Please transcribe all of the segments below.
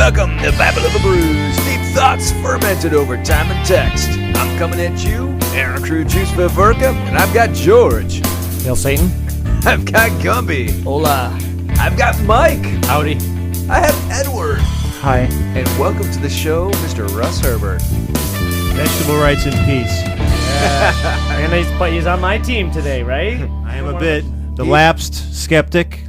Welcome to Babble of the Brews, deep thoughts fermented over time and text. I'm coming at you, Aaron Crew Juice Viverka, and I've got George. Hail Satan. I've got Gumbi. Hola. I've got Mike. Howdy. I have Edward. Hi. And welcome to the show, Mr. Russ Herbert. Vegetable rights in peace. And he's on my team today, right? I am a bit the lapsed skeptic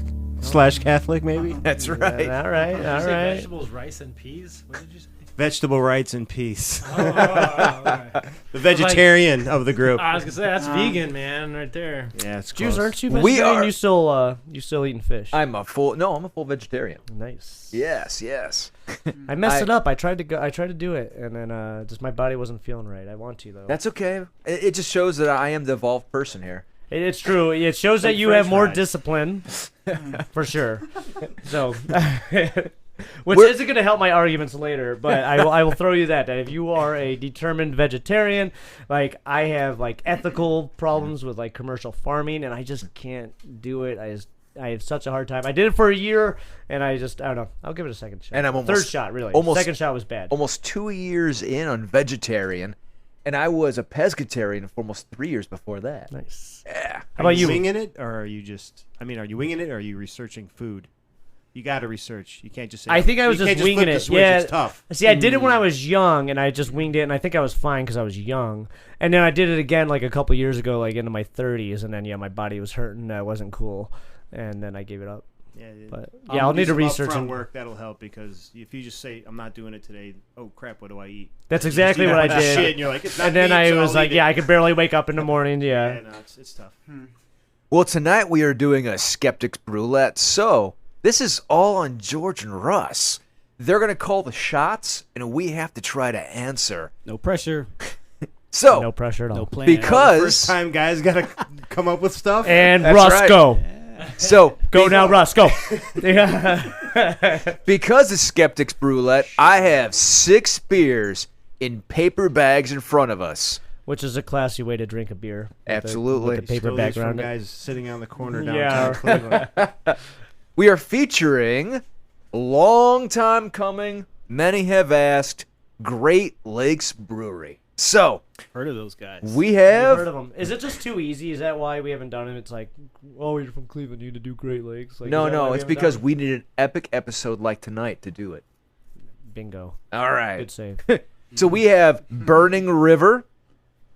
/ Catholic, maybe. That's right. All right. Vegetables, rice, and peas? What did you say? Vegetable rights in peace. Okay. The vegetarian of the group. I was going to say, that's vegan, man, right there. Yeah, it's Juice, close. aren't you We vegetarian? are- You still eating fish? I'm a full vegetarian. Nice. Yes. I messed it up. I tried to do it, and then just my body wasn't feeling right. I want to though. That's okay. It just shows that I am the evolved person here. It's true. It shows that you have more discipline, for sure. So, which isn't going to help my arguments later, but I will throw you that if you are a determined vegetarian, like I have like ethical problems with like commercial farming, and I just can't do it. I have such a hard time. I did it for a year, and I don't know. I'll give it a second shot. And I'm third shot, really. Second shot was bad. Almost 2 years in on vegetarian, and I was a pescatarian for almost 3 years before that. Nice. Yeah. How about you? Winging it, or are you just? I mean, are you winging it, or are you researching food? You got to research. You can't just say. I think I was you just can't winging flip the it. switch. Yeah. It's tough. See, I did it when I was young, and I just winged it, and I think I was fine because I was young. And then I did it again like a couple years ago, like into my 30s, and then my body was hurting. That wasn't cool, and then I gave it up. Yeah, But I'll need to research upfront and work. That'll help because if you just say I'm not doing it today, oh crap, what do I eat? That's You just exactly eat a what I bunch of did. Shit, and you're like, it's not And then meat, I so was I'll like, eat yeah, it. I could barely wake up in the morning. Yeah. No, it's tough. Well, tonight we are doing a Skeptics Brewlette, so this is all on George and Russ. They're going to call the shots, and we have to try to answer. No pressure. So, No pressure at all. No plan. because First time guys got to come up with stuff. And That's Russ, right. go. so Go now, Russ, go. Yeah. because of Skeptics Brewlette, I have 6 beers in paper bags in front of us. Which is a classy way to drink a beer. Absolutely. With the paper Still bag is from around it. guys sitting on the corner Yeah. downtown Cleveland. We are featuring, long time coming, many have asked, Great Lakes Brewery. So, Heard of those guys. we I've have... heard of them. Is it just too easy? Is that why we haven't done it? It's like, oh, you're from Cleveland, you need to do Great Lakes. Like, is that why No, we it's haven't because done we need an epic episode like tonight to do it. it? Bingo. All right. Good save. So we have Burning River.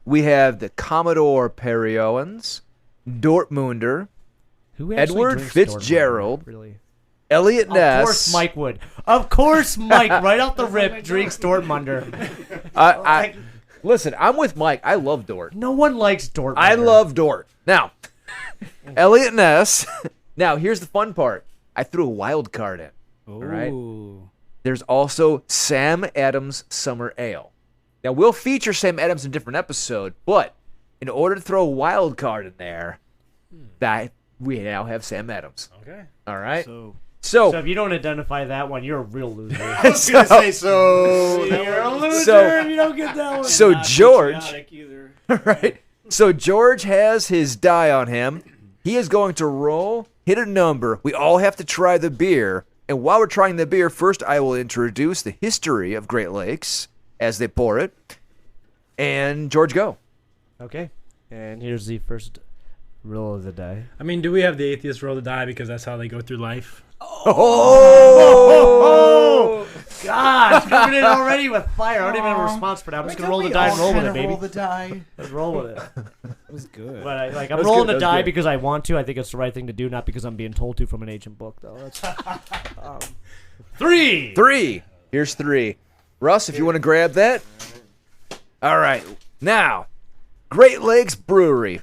We have the Commodore Perioans, Dortmunder, Who actually Edward drinks Fitzgerald, Dortmund, really? Elliot Ness. Of course Mike would. Of course Mike, right off the rip, drinks Dortmunder. Listen, I'm with Mike. I love Dort. No one likes Dortmunder. I love Dort. Now, Elliot Ness. Now, here's the fun part. I threw a wild card in. All right. There's also Sam Adams Summer Ale. Now, we'll feature Sam Adams in a different episode, but in order to throw a wild card in there, that we now have Sam Adams. Okay. All right? So So So if you don't identify that one, you're a real loser. I was gonna say so. You're a loser So- if you don't get that one. So Not George, patriotic either. right? So George has his die on him. He is going to roll, hit a number. We all have to try the beer. And while we're trying the beer, first I will introduce the history of Great Lakes as they pour it. And George, go. Okay. And here's the first roll of the die. I mean, do we have the atheist roll to die because that's how they go through life? Oh! Gosh, coming in already with fire. I don't even have a response for that. I'm just gonna roll the die and roll with it, baby. Roll the die. Let's roll with it. That was good. But I'm was rolling good, the that was die good. because I want to. I think it's the right thing to do, not because I'm being told to from an ancient book, though. That's 3. 3. Here's 3. Russ, if you want to grab that. All right. Now, Great Lakes Brewery.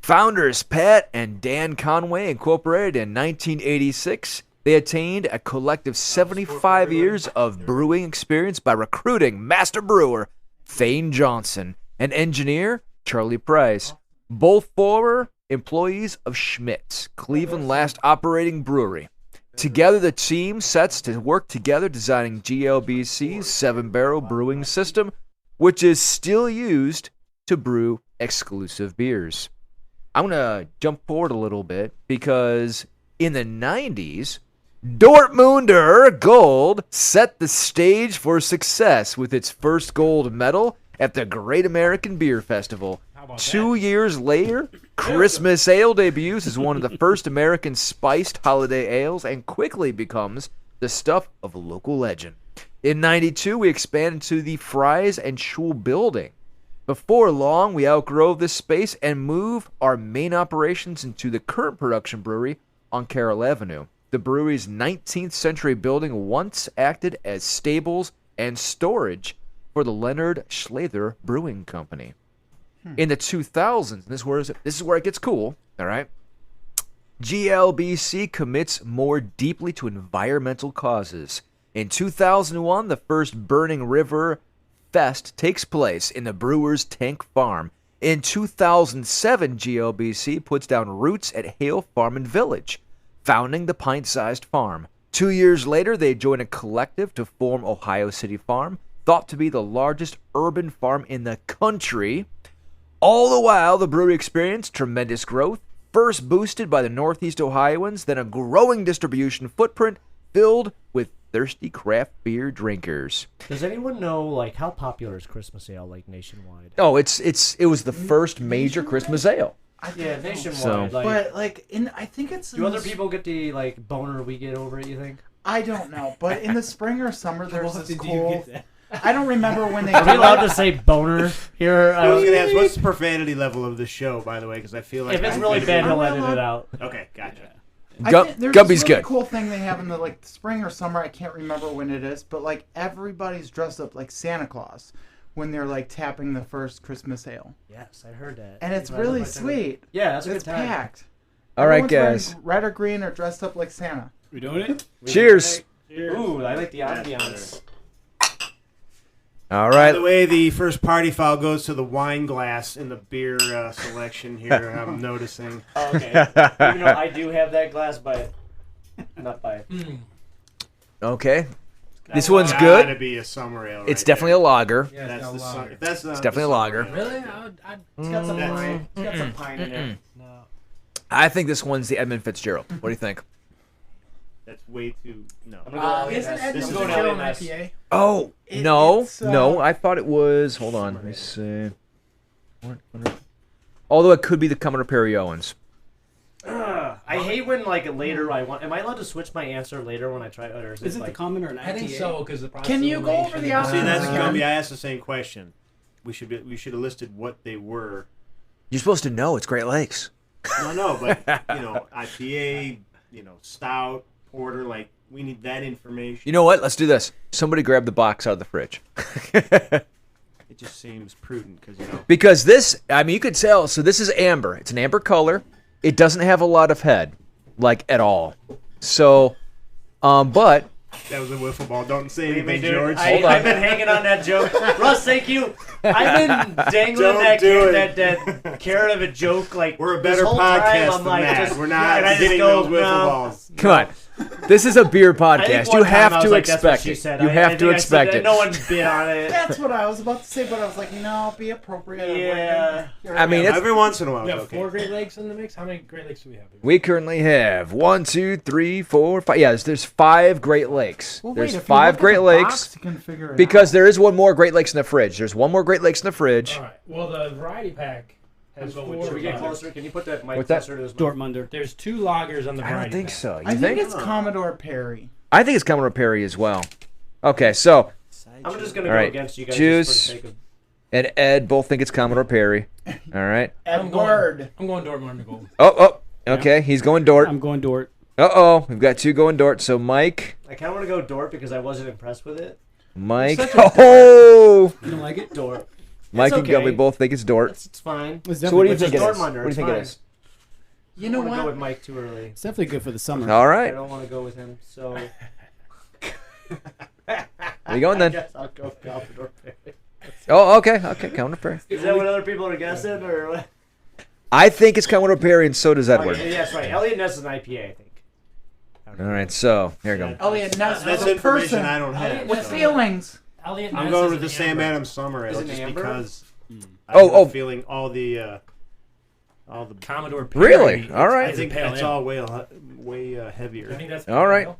Founders Pat and Dan Conway incorporated in 1986. They attained a collective 75 years of brewing experience by recruiting master brewer Thane Johnson and engineer Charlie Price, both former employees of Schmidt's, Cleveland's last operating brewery. Together, the team sets to work together designing GLBC's 7-barrel brewing system, which is still used to brew exclusive beers. I'm going to jump forward a little bit because in the 90s, Dortmunder Gold set the stage for success with its first gold medal at the Great American Beer Festival. 2 years later, Christmas Ale debuts as one of the first American spiced holiday ales and quickly becomes the stuff of local legend. In 92, we expanded to the Fries and Schul building. Before long, we outgrow this space and move our main operations into the current production brewery on Carroll Avenue. The brewery's 19th century building once acted as stables and storage for the Leonard Schlather Brewing Company. In the 2000s, this is where it gets cool, all right? GLBC commits more deeply to environmental causes. In 2001, the first Burning River Fest takes place in the Brewer's Tank Farm. In 2007, GLBC puts down roots at Hale Farm and Village, founding the pint-sized farm. 2 years later, they join a collective to form Ohio City Farm, thought to be the largest urban farm in the country. All the while, the brewery experienced tremendous growth, first boosted by the Northeast Ohioans, then a growing distribution footprint filled with thirsty craft beer drinkers. Does anyone know, like, how popular is Christmas Ale, like, nationwide? Oh, it was the first major Christmas ale. Yeah, nationwide. So- Like, But like I think it's. do other people get the, like, boner we get over it, you think? I don't know, but in the spring or summer, there's this cool. I don't remember when they. Are we allowed to say boner here? I was going to ask, what's the profanity level of the show, by the way? Because I feel like... If it's really bad, he'll edit it out. Okay, gotcha. There's Gumby's this really good. cool thing they have in the like spring or summer. I can't remember when it is, but like everybody's dressed up like Santa Claus when they're like tapping the first Christmas ale, Yes, I heard that. and it's really sweet. Yeah, that's a It's good time. packed. All right, Everyone's guys. wearing red or green or dressed up like Santa. We doing it? Cheers. Ooh, I like the ambiance. All By right. the way, the first party foul goes to the wine glass in the beer selection here, I'm noticing. Oh, okay. Even though I do have that glass, but not by. Okay. This That's one's why- good. Gotta be a summer ale It's right definitely a lager. Yeah, there. That's the summer. That's It's definitely a lager. Really? It's got some That's- pine. It's got some pine in it. I think this one's the Edmund Fitzgerald. What do you think? That's way too... No. I'm gonna go Isn't LNS. Edmund This is Fitzgerald going an LNS. IPA? Oh, It- no. it's, No, I thought it was... Hold on. Let me see. Although it could be the Commodore Perry Owens. I hate when like later I want. Am I allowed to switch my answer later when I try? Or is Is it like, the common or an IPA? I think so, because the Can you go over the process See, that's Yeah. Gumby. I asked the same question. We should have listed what they were. You're supposed to know. It's Great Lakes. No, but, IPA, stout, porter, like, we need that information. You know what? Let's do this. Somebody grab the box out of the fridge. It just seems prudent, because, Because this, I mean, you could tell. So this is amber. It's an amber color. It doesn't have a lot of head, like, at all. So, but... that was a wiffle ball. Don't say Leave me, anything, dude. George. I've been hanging on that joke. Russ, thank you. I've been dangling Don't do that carrot of a joke like We're a this better whole time, podcast I'm than like, that. just- We're not and I just getting go, those wiffle no. balls. Come on. This is a beer I think podcast. one You time have I was to like, that's what expect she it. said. You I have think to I said expect that. it. No one bit on it. That's what I was about to say, but I was like, no, be appropriate. Yeah. I mean, it's, Every once in a while, We it's have okay. 4 Great Lakes in the mix. How many Great Lakes do we have? we currently have 1, 2, 3, 4, 5. Yeah, there's 5 Great Lakes. Well, There's wait, if you 5 look at Great the Lakes box, you can figure it because out. there is one more Great Lakes in the fridge. There's one more Great Lakes in the fridge. All right. Well, the variety pack has Should 4. we get closer? Can you put that mic What's that? closer to his mic? Dortmunder. There's 2 lagers on the I variety don't think pack. so. You I think? think it's Commodore Perry. I think it's Commodore Perry as well. Okay, so I'm just gonna All go right. against you guys. Juice. Just for the sake of... and Ed both think it's Commodore Perry. All right. Edward. I'm going Dortmunder Gold. Oh. Okay, he's going Dort. I'm going Dort. Uh-oh, we've got 2 going Dort. So Mike, I kind of want to go Dort because I wasn't impressed with it. Mike. such a Oh, You don't like it? Dort. Mike and okay. Gumby both think it's Dort. It's fine. It's So what do you definitely think it good. is? What Dortmunder, do you it's think it fine. is? You know I don't wanna what? go with Mike too early. It's definitely good for the summer. All I right. don't want to go with him, so Where you going I then? guess I'll go Commodore Perry. Oh, okay, Commodore Perry. Is that what other people are guessing, or what? I think it's Commodore Perry, and so does Edward. Okay, yeah, that's right. Elliot Ness is an IPA, I think. All right, so here we go. Elliot Ness That's was a information person I don't have. with so. feelings. Elliot I'm Ness going is with the an Sam amber. Adams Summer Ale Is it just amber? because Oh. I'm feeling all the Commodore Perry. Really? All right. I think pale that's ale. all way I heavier. think that's All right. pale ale.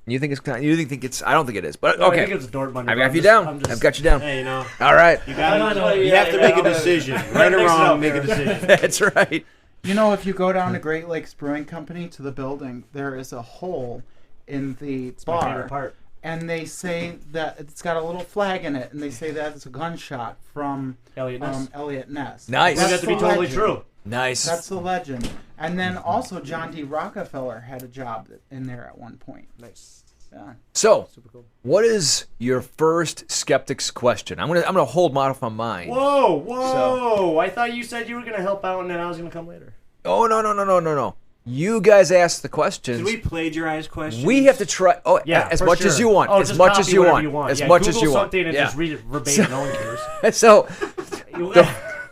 You think it's? You think it's? I don't think it is. But No, I okay, think it's Dort money. I've but got I'm you just- down. I'm just- I've got you down. Hey, All right, you Yeah, have to make a decision. Right or Mix it up wrong, make a here. decision. that's right. You know, if you go down to Great Lakes Brewing Company to the building, there is a hole in the My favorite bar, part. and they say that it's got a little flag in it, and they say that it's a gunshot from Elliot Ness. Elliot Ness. Nice. Believe That's that to be the totally legend. true. Nice. That's the legend. And then also John D. Rockefeller had a job in there at one point. Nice. Yeah. So, Super cool. what is your first skeptic's question? I'm gonna hold mine off on mine. Whoa! I thought you said you were gonna help out and then I was gonna come later. Oh no. You guys asked the questions. Did we plagiarize questions? We have to try. Oh, Yeah, as for much sure. as you want. Oh, As just much copy as you whatever want. As Yeah, much Google as you want. something and Yeah. just read it verbatim. No one cares. So,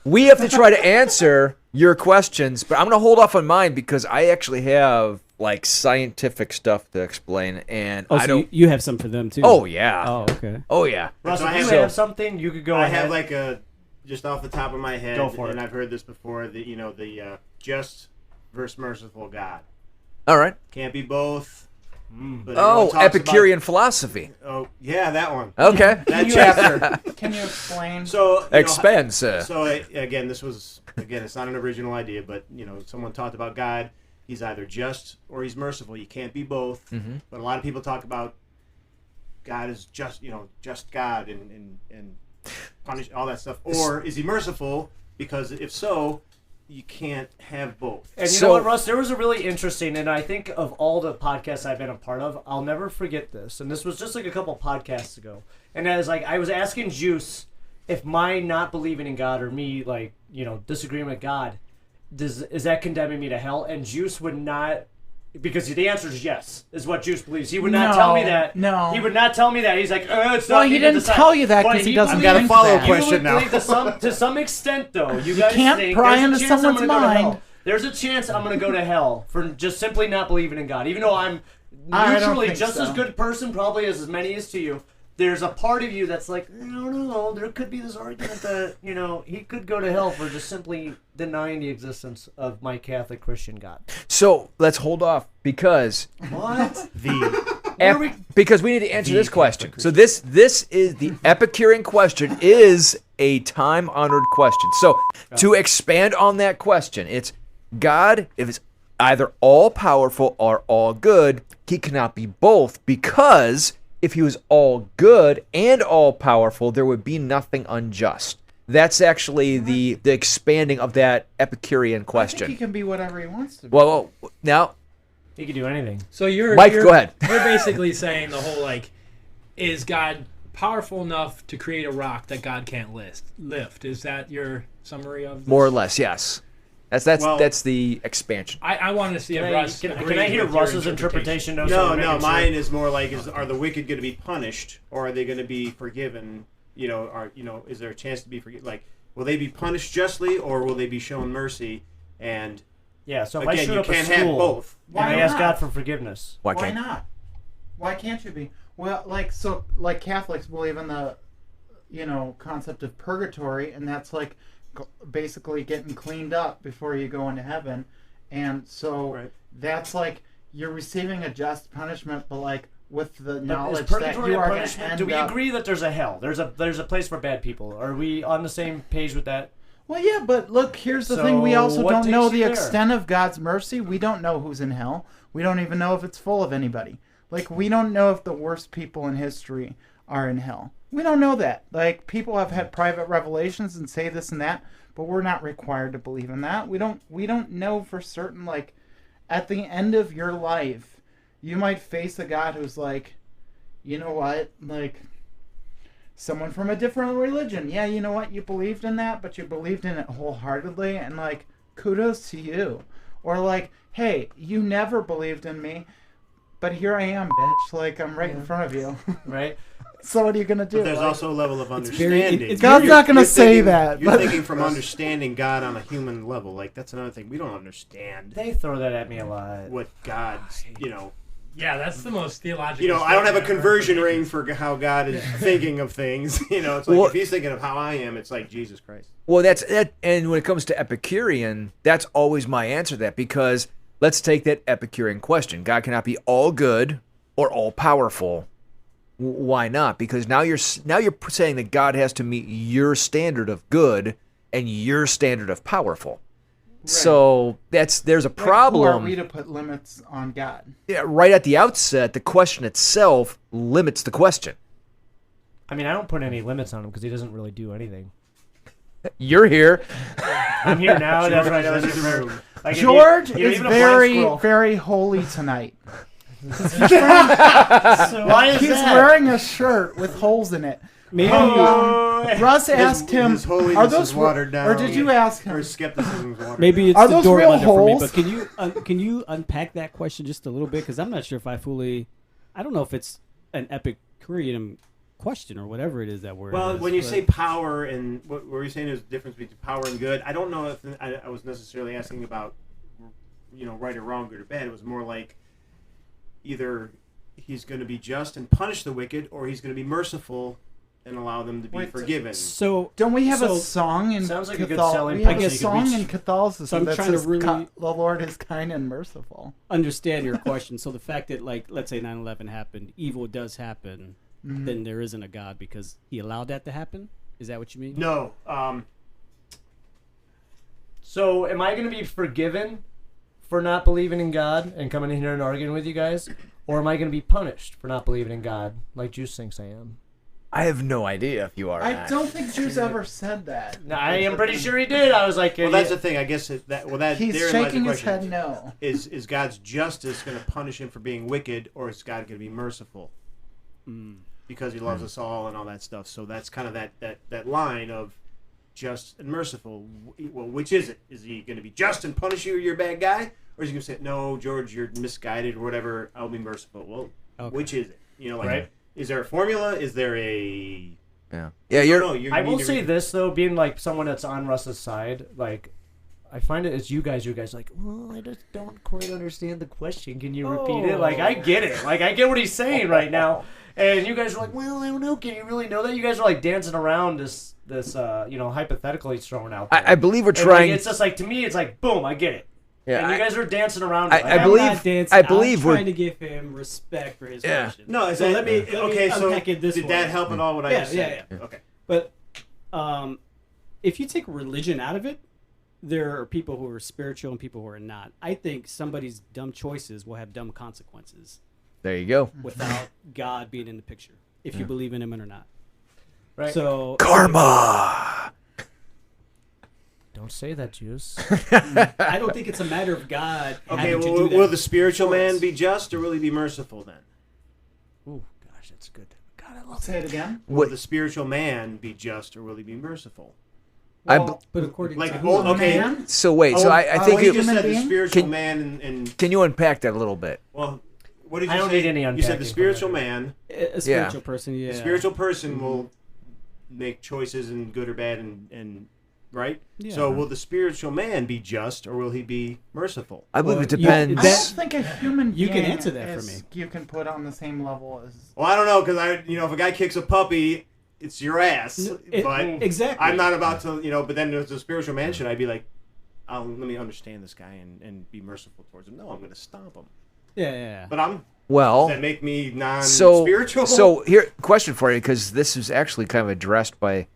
we have to try to answer your questions, but I'm gonna hold off on mine because I actually have like scientific stuff to explain, and Oh, I so don't. you have some for them too. Oh yeah. Oh, okay. Oh yeah. Russ, So if I you have- have something, you could go I ahead. have like a just off the top of my head, Go for and it. I've heard this before. The just versus merciful God All right. can't be both. But everyone Oh, talks Epicurean philosophy. Oh yeah, that one. Okay. That chapter. Can you explain? So Expand, So again, it's not an original idea, but someone talked about God. He's either just or he's merciful. You can't be both. Mm-hmm. But a lot of people talk about God is just God and punish all that stuff. Or is he merciful? Because if so, you can't have both. And you So- know what, Russ? There was a really interesting, and I think of all the podcasts I've been a part of, I'll never forget this. And this was just like a couple podcasts ago. And as like I was asking Juice if my not believing in God or me disagreeing with God, is that condemning me to hell? And Juice would not, because the answer is yes, is what Juice believes. He would not No, tell me that. no. He would not tell me that. He's like, it's Well, not he me to didn't decide. tell you that But 'cause he doesn't believes- get into that. You question would now. believe to some extent, though. You guys can't think pry there's a into chance I'm someone's gonna go to hell. mind. There's a chance I'm going to go to hell for just simply not believing in God. Even though I'm I don't neutrally think just so. as good person, probably as many as to you, there's a part of you that's like, I don't know, there could be this argument that, he could go to hell for just simply denying the existence of my Catholic Christian God. So let's hold off because What? because we need to answer this question. So this is the Epicurean question is a time-honored question. So to expand on that question, it's God, if it's either all powerful or all good, he cannot be both, because if he was all good and all powerful, there would be nothing unjust. That's actually the expanding of that Epicurean I think he question. can be whatever he wants to be. Well, now, He could do anything. So you're Mike, you're- go ahead. You're basically saying the whole is God powerful enough to create a rock that God can't lift? Is that your summary of this? more or less, yes. Well- That's the expansion. I want to see Can if I, Russ can agrees I hear with your Russ's interpretation? though, so No, we're making sure? mine is more like: are the wicked going to be punished, or are they going to be forgiven? Is there a chance to be forgiven? Like, will they be punished justly, or will they be shown mercy? And Yeah, so if I again, shoot you up a can't school, have both. and I Why ask not? God for forgiveness. Why Why can't? not? Why can't you be? Well, like Catholics believe in the, concept of purgatory, and that's like basically getting cleaned up before you go into heaven, and so Right. that's like you're receiving a just punishment, but like with the But is knowledge that purgatory you a are going to punishment? end Do we up. agree that there's a hell? There's a place for bad people. Are we on the same page with that? Well, yeah, but look, here's the So thing: we also what don't know takes the you there? extent of God's mercy. We don't know who's in hell. We don't even know if it's full of anybody. Like, we don't know if the worst people in history are in hell. We don't know that. Like, people have had private revelations and say this and that, but we're not required to believe in that. We don't know for certain. Like, at the end of your life, you might face a God who's like, you know what, like, someone from a different religion. Yeah, you know what, you believed in that, but you believed in it wholeheartedly, and like, kudos to you. Or like, hey, you never believed in me, but here I am, bitch. Like, I'm right in front of you. Right? So what are you gonna do? But there's Like, also a level of very- understanding. it's God's very- not gonna You're say thinking- that. You're but- thinking from understanding God on a human level. Like, that's another thing. We don't understand They throw that at me a lot. what God's, Yeah, that's the most theological. I don't have a statement I've ever conversion heard. ring for how God is thinking of things. It's like, Well- if he's thinking of how I am, it's like Jesus Christ. Well, that's it. And when it comes to Epicurean, that's always my answer to that, because let's take that Epicurean question. God cannot be all good or all powerful. Why not? Because now you're saying that God has to meet your standard of good and your standard of powerful. Right. So there's a problem. Who are we to put limits on God? Yeah, right at the outset, the question itself limits the question. I mean, I don't put any limits on him because he doesn't really do anything. You're here. I'm here now. That's right. I was in the room. Like, George is very holy tonight. He's wearing a shirt with holes in it. Maybe Russ asked him, his holiness "Are those is watered down?" Or did you ask him? Or skepticism is watered maybe it's Are the those door real under for me. holes? But can you unpack that question just a little bit? Because I'm not sure if I don't know if it's an Epicurean question or whatever it is that word. Well, is, when you but- say power and what were you saying is the difference between power and good? I don't know if I was necessarily asking about, right or wrong, good or bad. It was more like either he's going to be just and punish the wicked, or he's going to be merciful and allow them to be forgiven. So don't we have a song in sounds like a good Catholicism? selling We have point a so you can song reach- in Catholicism that trying to says really- the Lord is kind and merciful. understand your question. So the fact that, like, let's say 9/11 happened, evil does happen, then there isn't a God because he allowed that to happen? Is that what you mean? No. So, am I going to be forgiven for not believing in God and coming in here and arguing with you guys? Or am I going to be punished for not believing in God, like Juice thinks I am? I have no idea if you are. I don't think Juice ever said that. No, I am pretty sure he did. I was like, Well, that's the thing. I guess He's therein lies the shaking his question. head no. Is God's justice going to punish him for being wicked, or is God going to be merciful? Because he loves us all and all that stuff. So that's kind of that line of just and merciful. Well, which is it? Is he going to be just and punish you, you're a bad guy? Or is he going to say, no, George, you're misguided or whatever, I'll be merciful? Well, which is it? right? Is there a formula? Is there a... Yeah, I will say this, though, being like someone that's on Russ's side, like, I find it as you guys like, well, I just don't quite understand the question. Can you repeat it? Like, I get it. Like, I get what he's saying right now. And you guys are like, well, I don't know. Can you really know that? You guys are like dancing around this hypothetical he's throwing out there. I believe we're And, trying. Like, it's just like, to me, it's like, boom, I get it. Yeah, and you guys are dancing around. I it. believe- I'm not dancing. I believe I'm we're- trying to give him respect for his Yeah. question. No, so let me unpack it this did way. that help at all what I Yeah, just said? yeah. Okay. But if you take religion out of it, there are people who are spiritual and people who are not. I think somebody's dumb choices will have dumb consequences There you go. without God being in the picture, if you believe in him or not. Right. So Karma. Don't say that, Juice. I don't think it's a matter of God Okay, having to well, do that. will the spiritual man choice. be just, or will he be merciful then? Ooh, gosh, that's good. God, I love Say it again. Will the spiritual man be just, or will he be merciful? Well, But according Like, to who? okay. man? So wait. So I think you you just said the being? spiritual Can- man and can you unpack that a little bit? well, what did you I don't say? need any You said unpacking the from spiritual that. man, A spiritual person, yeah. the spiritual person will make choices and good or bad and right. Yeah. So will the spiritual man be just, or will he be merciful? I believe Well, it you- depends. I don't think a human You can being answer that for is- me. You can put on the same level as. Well, I don't know because if a guy kicks a puppy, it's your ass. But exactly. I'm not about to, But then as a spiritual man, should I be like, let me understand this guy and be merciful towards him? No, I'm going to stomp him. Yeah. But does well, that make me so non-spiritual? so here question for you, because this is actually kind of addressed by,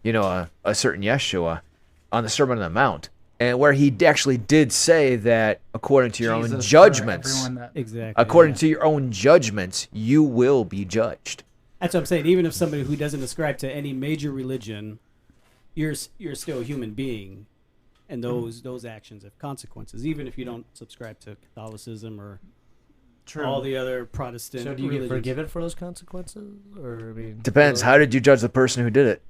a certain Yeshua on the Sermon on the Mount, and where he actually did say that according to your own Jesus for judgments, everyone that- Exactly. according yeah. to your own judgments, you will be judged. That's what I'm saying. Even if somebody who doesn't ascribe to any major religion, you're still a human being, and those actions have consequences. Even if you don't subscribe to Catholicism or all the other Protestant So do you religions. get forgiven for those consequences? Or, I mean... Depends. How did you judge the person who did it?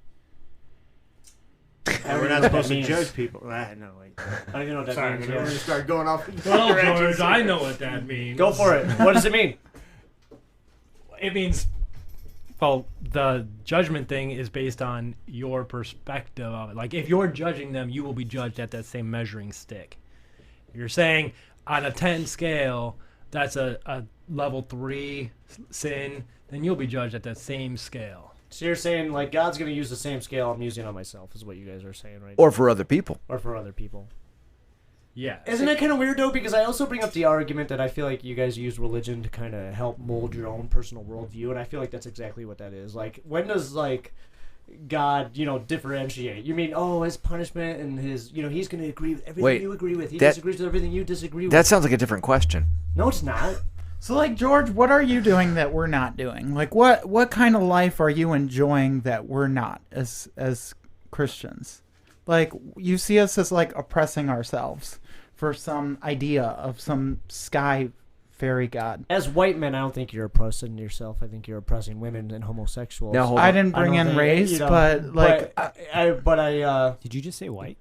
We're not supposed to judge people. No, wait. I don't even know what that Sorry, means. we're going to start going off. Well, George, I know what that means. Go for it. What does it mean? It means, well, the judgment thing is based on your perspective of it. Like, if you're judging them, you will be judged at that same measuring stick. If you're saying on a 10 scale, that's a level 3 sin, then you'll be judged at that same scale. So you're saying, like, God's going to use the same scale I'm using on myself, is what you guys are saying, right? Or for other people. Or for other people. Yeah. Isn't that kind of weird though? Because I also bring up the argument that I feel like you guys use religion to kind of help mold your own personal worldview, and I feel like that's exactly what that is. Like, when does God, differentiate? You mean, his punishment and his, he's going to agree with everything you agree with. He disagrees with everything you disagree with. That sounds like a different question. No, it's not. So, George, what are you doing that we're not doing? What kind of life are you enjoying that we're not as Christians? You see us as, oppressing ourselves for some idea of some sky fairy god. As white men, I don't think you're oppressing yourself. I think you're oppressing women and homosexuals. Now, hold I on. didn't bring in race, but Did you just say white?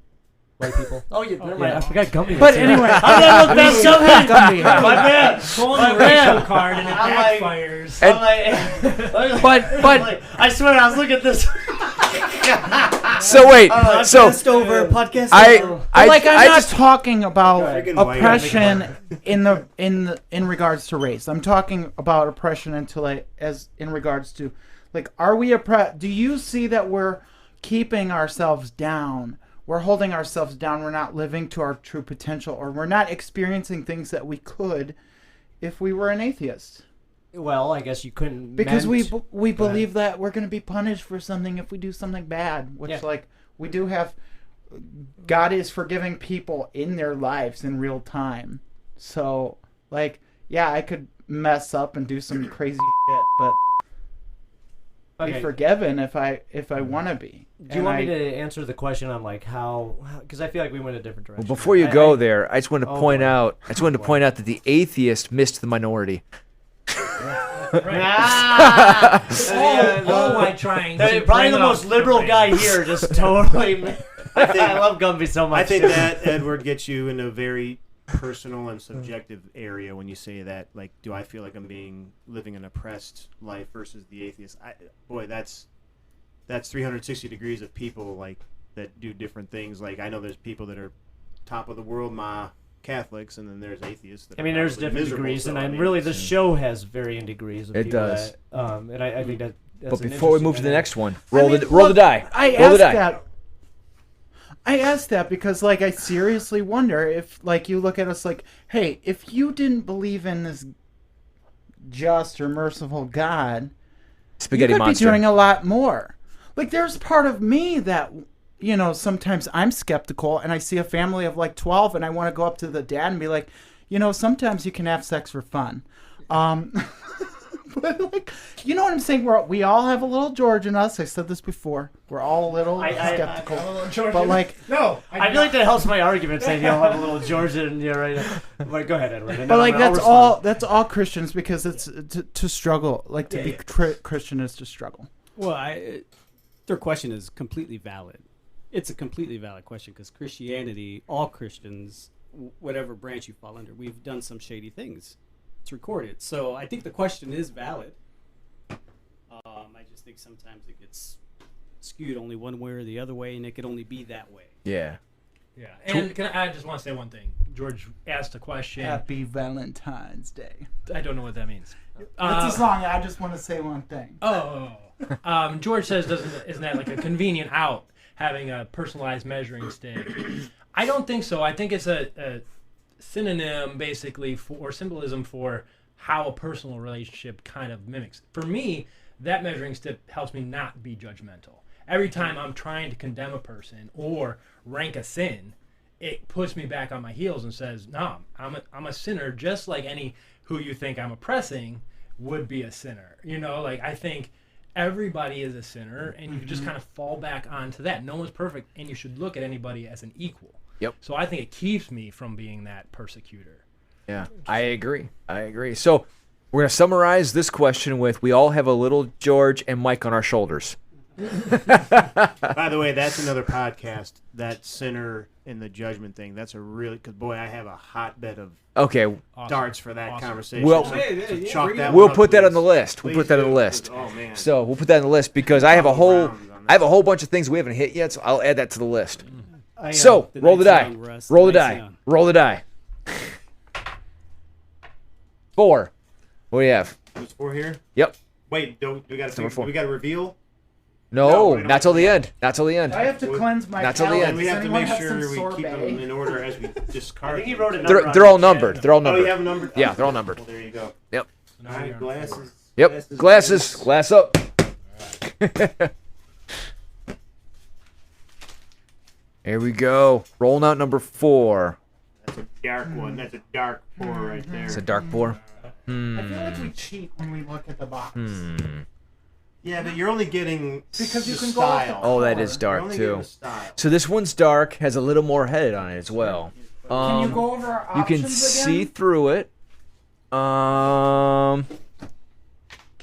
white people. Oh, yeah, never mind. yeah. I forgot Gumbi. But anyway, I'm gonna look that something. Gumbi. My man. Pulling My a man. racial card and it I'm like- backfires. But I swear, I was looking at this. So wait, Podcast over. Podcast over. I'm not just talking about Freaking white. oppression in regards to race. I'm talking about oppression in regards to are we oppressed? Do you see that we're keeping ourselves down? We're holding ourselves down. We're not living to our true potential, or we're not experiencing things that we could if we were an atheist. Well, I guess you couldn't. Because we believe that we're going to be punished for something if we do something bad, which we do have. God is forgiving people in their lives in real time. So I could mess up and do some crazy shit, but be forgiven if I want to be. Do you want me to answer the question on how? Because I feel like we went a different direction. Well, before you go there, I just wanted to point out. I just wanted to point out that the atheist missed the minority. All my trying to Probably the bring most up liberal the guy race. here, just totally. I love Gumby so much. I think that, Edward, gets you in a very personal and subjective area when you say that. Do I feel like I'm living an oppressed life versus the atheist? That's 360 degrees of people that do different things. I know there's people that are top of the world, Catholics, and then there's atheists. That there's different degrees, and really the show has varying degrees of It people does. and I think that's But an before we move to the interesting next one, I roll the die. I asked that because I seriously wonder if you look at us hey, if you didn't believe in this just or merciful God, Spaghetti you could monster. be doing a lot more. There's part of me that sometimes I'm skeptical, and I see a family of 12, and I want to go up to the dad and be like, sometimes you can have sex for fun. But you know what I'm saying? We all have a little George in us. I said this before. We're all a little skeptical. But No, I feel like that helps my argument saying you don't have a little George in you right now. But go ahead, Edward. But that's all Christians, because it's to struggle. To be Christian is to struggle. Well, their question is completely valid. It's a completely valid question, because Christianity, all Christians, whatever branch you fall under, we've done some shady things. It's recorded. So I think the question is valid. I just think sometimes it gets skewed only one way or the other way, and it could only be that way. Yeah. Yeah, and I just want to say one thing. George asked a question. Happy Valentine's Day. I don't know what that means. It's a song. I just want to say one thing. George says, isn't that a convenient out, having a personalized measuring stick? I don't think so. I think it's a synonym, basically, or symbolism for how a personal relationship kind of mimics. For me, that measuring stick helps me not be judgmental. Every time I'm trying to condemn a person or rank a sin, it puts me back on my heels and says, no, I'm a sinner, just like any who you think I'm oppressing would be a sinner. I think everybody is a sinner, and you just kind of fall back onto that. No one's perfect, and you should look at anybody as an equal. Yep. So I think it keeps me from being that persecutor. Yeah, I agree. So we're going to summarize this question with, we all have a little George and Mike on our shoulders. By the way, that's another podcast, that sinner in the judgment thing. That's a really, because I have a hotbed of darts for that conversation. Well, chalk that we'll one up, put that on please. the list. Please We'll put that on do. the list. Oh man. So we'll put that on the list, because I have a whole bunch of things we haven't hit yet, so I'll add that to the list. So roll the die. Roll the die. Roll the die. 4. What do you have? There's 4 here. Yep. Wait, we got number 4. to reveal. No, we don't not till the have end. Not till the end. I have to cleanse my Not till the palate. end. And we Does have to anyone make have sure some we keep them sorbet? in order as we I discard. think he wrote a number. They're, on they're all each numbered. end. They're all Oh, numbered. you have them numbered? Yeah, they're all numbered. Well, there you go. Yep. So now All you're right, on glasses. Yep. Glasses. Glass up. Here we go. Rolling out number 4. That's a dark one. That's a dark pour right there. It's a dark pour. I feel like we cheat when we look at the box. Yeah, but you're only getting Because you the can go off the style. Oh, that is You're dark only getting too. the style. So this one's dark, has a little more head on it as well. Can you go over our You options can see again? through it. Can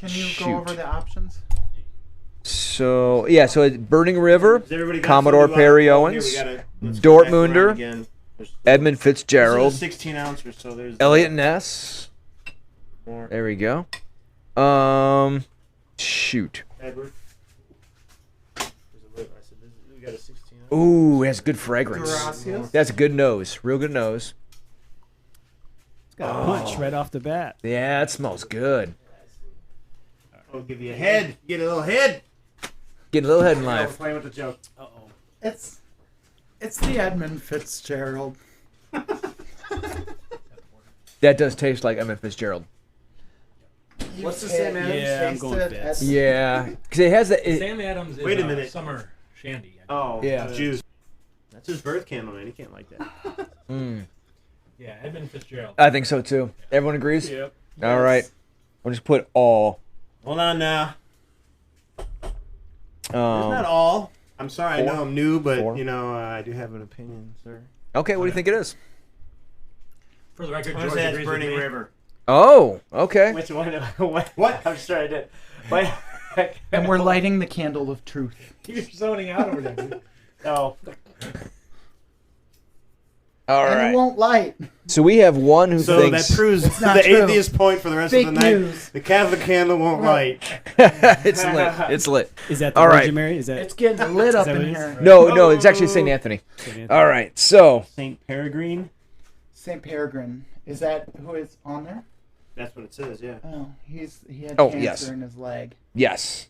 you shoot. go over the options? So yeah, so it's Burning River, Has everybody got Commodore some? Perry Oh, here, Owens, we gotta- let's go back Dortmunder, around again. Edmund This is Fitzgerald, a 16 ounce or so. There's Elliot Ness. more. There we go. Shoot. Edward. There's a lid. I said, we got a 16 ounce. Ooh, it has good fragrance. Gracias. That's a good nose, real good nose. It's got a punch right off the bat. Yeah, it smells good. I'll give you a head. Get a little head. Getting a little head in We're life. playing with the joke. It's the Edmund Fitzgerald. That does taste like Edmund Fitzgerald. What's the Sam Adams? Yeah, I'm going Fitz. Yeah, because it has that. Sam Adams is Wait a minute. summer shandy. Oh, Yeah. Juice. That's his birth candle, man. He can't like that. Yeah, Edmund Fitzgerald. I think so too. Everyone agrees. Yep. All right. I'll just put all. Hold on now. It's not all. I'm sorry. I know I'm new, but Four. you know I do have an opinion, sir. Okay, what do you think it is? For the record, What is George that? agrees with Burning me. River. Oh, okay. Which one? What? What? I'm sorry, I did. What? And we're lighting the candle of truth. You're zoning out over there, dude. Oh, All And right. it won't light. So we have one who So thinks that proves not the true. atheist point for the rest Fake of the night. news. The Catholic candle won't light. it's lit. It's lit. Is that the All right. Virgin Mary? Is that It's getting lit up that in what it is? here. No, it's actually St. Anthony. All right. So Saint Peregrine. St. Peregrine. Is that who is on there? That's what it says. Yeah. Oh, he had Oh, cancer yes. in his leg. yes.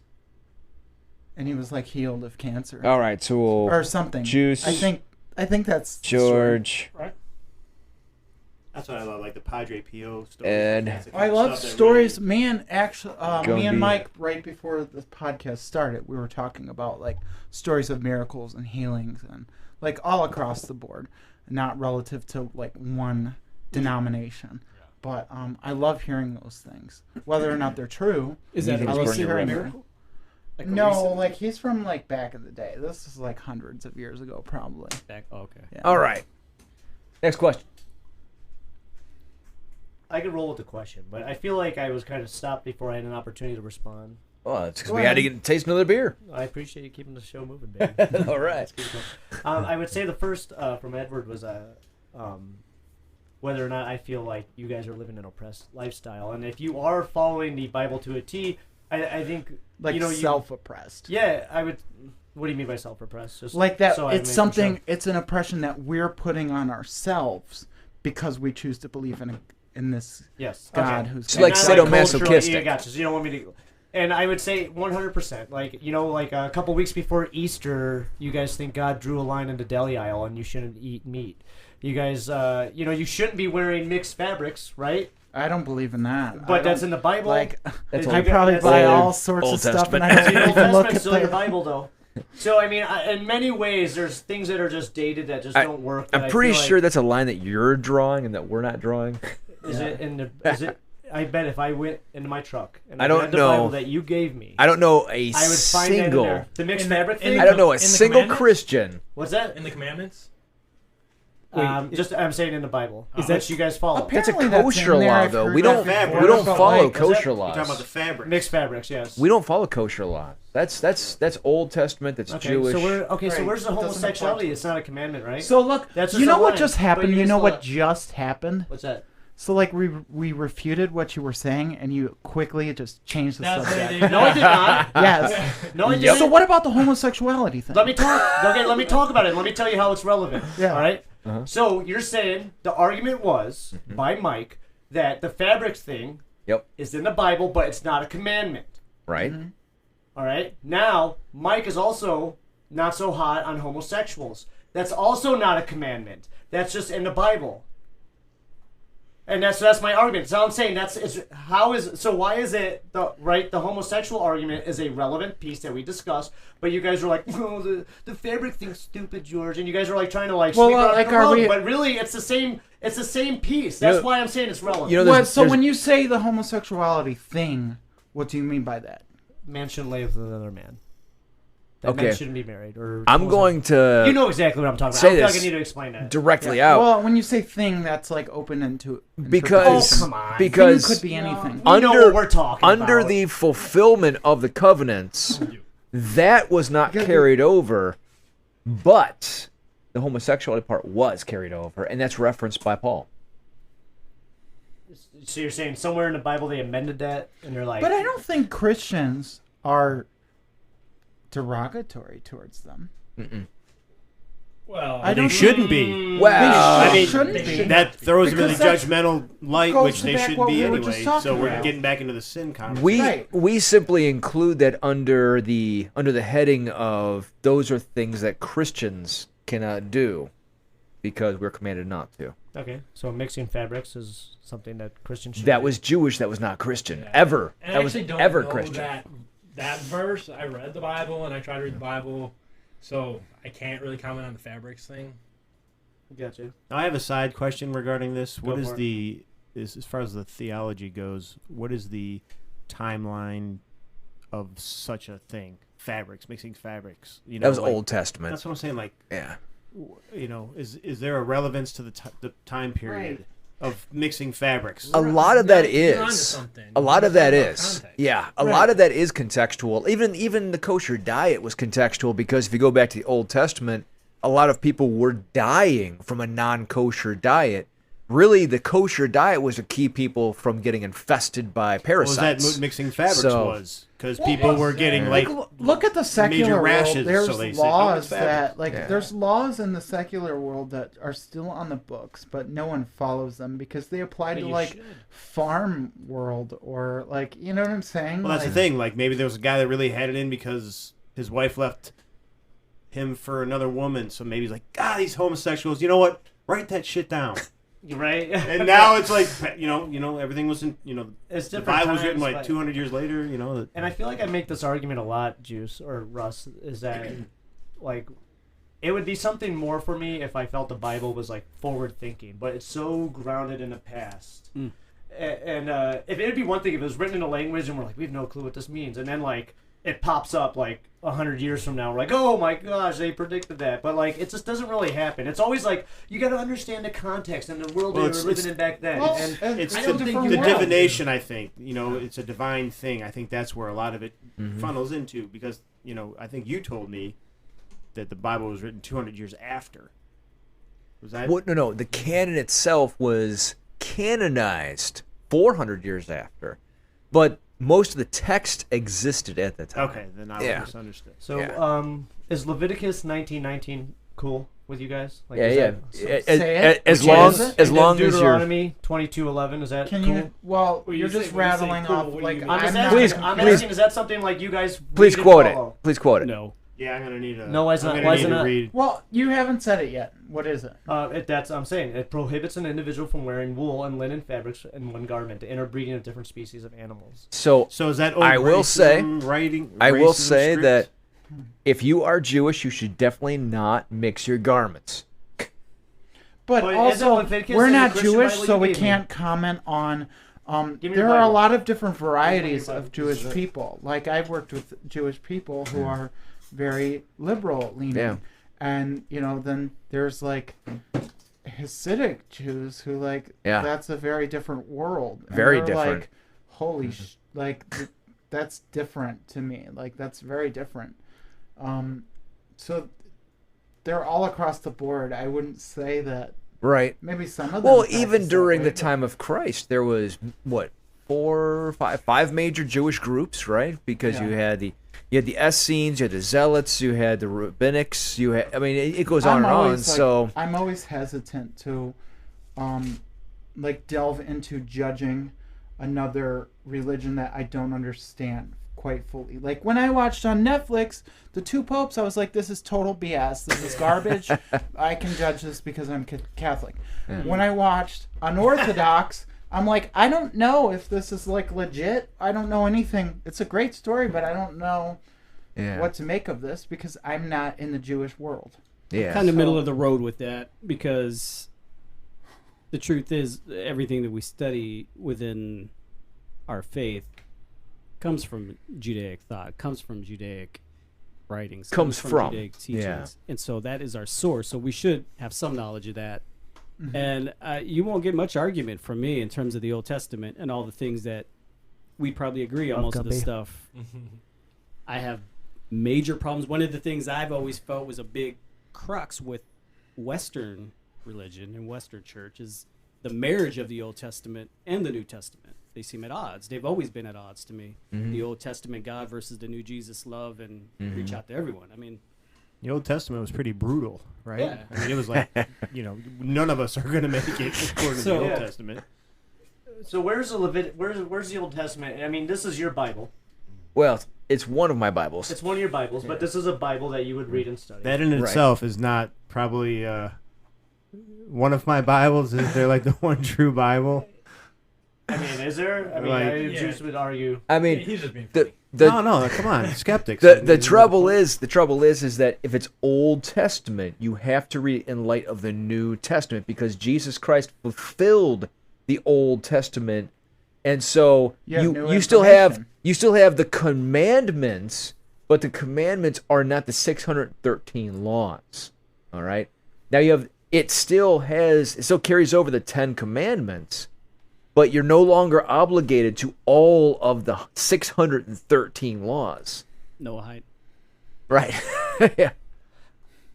And he was like healed of cancer. All right. So we'll Or something. Juice. I think that's the story. George. That's what I love, like the Padre Pio story. Ed. That's the I kind of love stuff that stories. Man, actually, me Gumbi. and Mike, right before the podcast started, we were talking about like stories of miracles and healings and like all across the board, not relative to like one denomination. But I love hearing those things, whether or not they're true. Is that think a it's recent Burning River? miracle? Like a No, recent- like he's from like back in the day. This is like hundreds of years ago, probably. back. Oh, okay. Yeah. All right. Next question. I could roll with the question, but I feel like I was kind of stopped before I had an opportunity to respond. Well, it's because Go we had to ahead. get taste another beer. I appreciate you keeping the show moving, baby. All right. I would say the first from Edward was whether or not I feel like you guys are living an oppressed lifestyle, and if you are following the Bible to a T, I think Like you know self-oppressed. Yeah, I would. What do you mean by self-oppressed? Just Like that, so I'm it's making something. sure. It's an oppression that we're putting on ourselves because we choose to believe in this Yes. God okay. who's It's like Not sadomasochistic. cultural- Yeah, gotcha. So you don't want me to. And I would say 100%. Like like a couple weeks before Easter, you guys think God drew a line in the deli aisle and you shouldn't eat meat. You guys, you shouldn't be wearing mixed fabrics, right? I don't believe in that. But that's in the Bible. like. That's I old- probably that's buy Old- all sorts Old of stuff, Testament. and I the don't Old even look Testament's at still your the. Bible, though. So I mean, in many ways, there's things that are just dated that just don't work. that I'm I pretty feel like- sure that's a line that you're drawing and that we're not drawing. Is it in the? Is it? I bet if I went into my truck and I don't read the know. Bible that you gave me, I don't know a I would find that in single. there. The mixed In the- fabric in thing. the- I don't know a In the single commandments? Christian. What's that? In the commandments? Just I'm saying in the Bible. Is Which that- you guys follow? That's a Apparently that's kosher in there. law, I've though. heard We that don't. before. We don't But, follow like, kosher You're talking about laws. the fabric. Mixed fabrics, yes. We don't follow kosher laws. That's Old Testament. That's Okay, Jewish. so so Right, where's the it doesn't homosexuality? apply. It's not a commandment, right? So look, That's you just know a what line, just but happened. you You can know still- what just happened. What's that? So like we refuted what you were saying, and you quickly just changed the That's subject. it. No, I did not. Yes. No, I didn't. So what about the homosexuality thing? Let me talk. Okay, let me talk about it. Let me tell you how it's relevant. Yeah. All right. So you're saying the argument was by Mike that the fabrics thing Yep. is in the Bible, but it's not a commandment. Right. All right. Now, Mike is also not so hot on homosexuals. That's also not a commandment. That's just in the Bible. And that's my argument. So I'm saying why is it the homosexual argument is a relevant piece that we discussed, but you guys are like, oh, the fabric thing's stupid, George, and you guys are like trying to like sweep it under the rug, but really it's the same piece. That's why I'm saying it's relevant. So when you say the homosexuality thing, what do you mean by that? Man shouldn't lay with another man. That men shouldn't be married. Or I'm going to. You know exactly what I'm talking about. I don't feel like I need to explain that. Directly out. Well, when you say thing, that's like open into because come on. because thing could be anything. We know what we're talking under about. the fulfillment of the covenants, that was not carried over, but the homosexuality part was carried over, and that's referenced by Paul. So you're saying somewhere in the Bible they amended that, and they're like... But I don't think Christians are derogatory towards them. Mm-mm. Well, they shouldn't be. Well, They shouldn't be. That throws them in the Because judgmental light, goes which to they back shouldn't what be we were anyway. just talking So we're about. getting back into the sin conversation. Right. we simply include that under the heading of those are things that Christians cannot do because we're commanded not to. Okay, so mixing fabrics is something that Christians should That do. was Jewish. That was not Christian. Yeah. Ever. And That I was actually don't ever know Christian. that verse. I read the Bible and I tried to read the Bible, so I can't really comment on the fabrics thing. Gotcha. Now, I have a side question regarding this. What Go is for it. the as far as the theology goes? What is the timeline of such a thing? Fabrics, mixing fabrics. You know, That was like, Old Testament. That's what I'm saying. Like, Yeah. you know, is there a relevance to the time period of mixing fabrics? A lot of that You're onto is. something. A lot of that It's about is. context. Yeah. A lot of that is contextual. Even the kosher diet was contextual because if you go back to the Old Testament, a lot of people were dying from a non-kosher diet. Really, the kosher diet was to keep people from getting infested by What was parasites. that mixing fabrics So- was? Because people were getting like Look at the secular major world. rashes, There's so they say, laws it's fabrics. that there's laws in the secular world that are still on the books, but no one follows them because they apply But to you like should. farm world or like you know what I'm saying? Well, that's the thing. Like, maybe there was a guy that really had it in because his wife left him for another woman. So maybe he's like, God, these homosexuals. You know what? Write that shit down. You're right. And now it's like, you know, everything was in, it's the different Bible was written times, like but- 200 years later. You know, And I feel like I make this argument a lot, Juice or Russ, is that like it would be something more for me if I felt the Bible was like forward thinking, but it's so grounded in the past. And if it'd be one thing if it was written in a language and we're like we have no clue what this means, and then like it pops up like 100 years from now, we're like, oh my gosh, they predicted that. But like it just doesn't really happen. It's always like you got to understand the context and the world Well, they it's- were living in back then. Well, and it's I the, don't think the you will. divination. I think it's a divine thing. I think that's where a lot of it Mm-hmm. funnels into because I think you told me that the Bible was written 200 years after. Was that? What? No. The canon itself was canonized 400 years after, but most of the text existed at the time. Okay, then I Yeah. misunderstood. So, Yeah. is Leviticus 19:19 cool with you guys? Like, Yeah, is yeah. that- Say it. As Which long is it? as and long then as you're. Deuteronomy 22:11 is that Can cool? you? Well, Well, you're you say- just when you say rattling cool, off what do like you mean? I'm, I'm just not. asking, Please- I'm please- asking, is that something like you guys? Please read and quote it. follow? Please quote it. No. Yeah, I'm gonna need a. No, why is I'm not- gonna why need is it to not- read. Well, you haven't said it yet. What is it? I'm saying it prohibits an individual from wearing wool and linen fabrics in one garment, the interbreeding of different species of animals. So So is that old I will say- I will racism say script? that if you are Jewish, you should definitely not mix your garments. But But also, isn't Leviticus we're in the not Christian Jewish, Bible so you we gave me? can't comment on. Give me There your are a Bible. lot of different varieties Bible. of Jewish people. Like I've worked with Jewish people who are very liberal leaning, Yeah. and then there's like Hasidic Jews who like Yeah. that's a very different world. And Very they're different. Like, holy, that's different to me. Like that's very different. So they're all across the board. I wouldn't say that. Right. Maybe some of them. Well, practice even that during way, the but- time of Christ, there was five major Jewish groups, right? Because Yeah. you had the Essenes, you had the Zealots, you had the Rabbinics, it goes on and on. So I'm always hesitant to, delve into judging another religion that I don't understand quite fully. Like when I watched on Netflix, the two popes, I was like, this is total BS. This is garbage. I can judge this because I'm Catholic. When I watched Unorthodox, I'm like, I don't know if this is like legit. I don't know anything. It's a great story, but I don't know what to make of this because I'm not in the Jewish world. Yeah. Kind of middle of the road with that, because the truth is everything that we study within our faith comes from Judaic thought, comes from Judaic writings, Comes from. Judaic teachings. Yeah. And so that is our source. So we should have some knowledge of that. And you won't get much argument from me in terms of the Old Testament and all the things that we probably agree on. Most of the stuff. I have major problems. One of the things I've always felt was a big crux with Western religion and Western church is the marriage of the Old Testament and the New Testament. They seem at odds. They've always been at odds to me. The Old Testament God versus the New Jesus love and reach out to everyone. I mean, The Old Testament was pretty brutal, right? Yeah. I mean, it was like, none of us are going to make it according to the Old Testament. So where's the Old Testament? I mean, this is your Bible. Well, it's one of my Bibles. It's one of your Bibles, but this is a Bible that you would read and study. That in itself is not probably one of my Bibles. Is there like the one true Bible? I mean, is there? I mean, Like- Jews would argue. I mean, He's just being the funny. the Come on, skeptics. the trouble is that if it's Old Testament, you have to read it in light of the New Testament because Jesus Christ fulfilled the Old Testament, and so you still have the commandments, but the commandments are not the 613 laws. All right, now it still carries over the 10 commandments. But you're no longer obligated to all of the 613 laws. Noah height. Right. Yeah.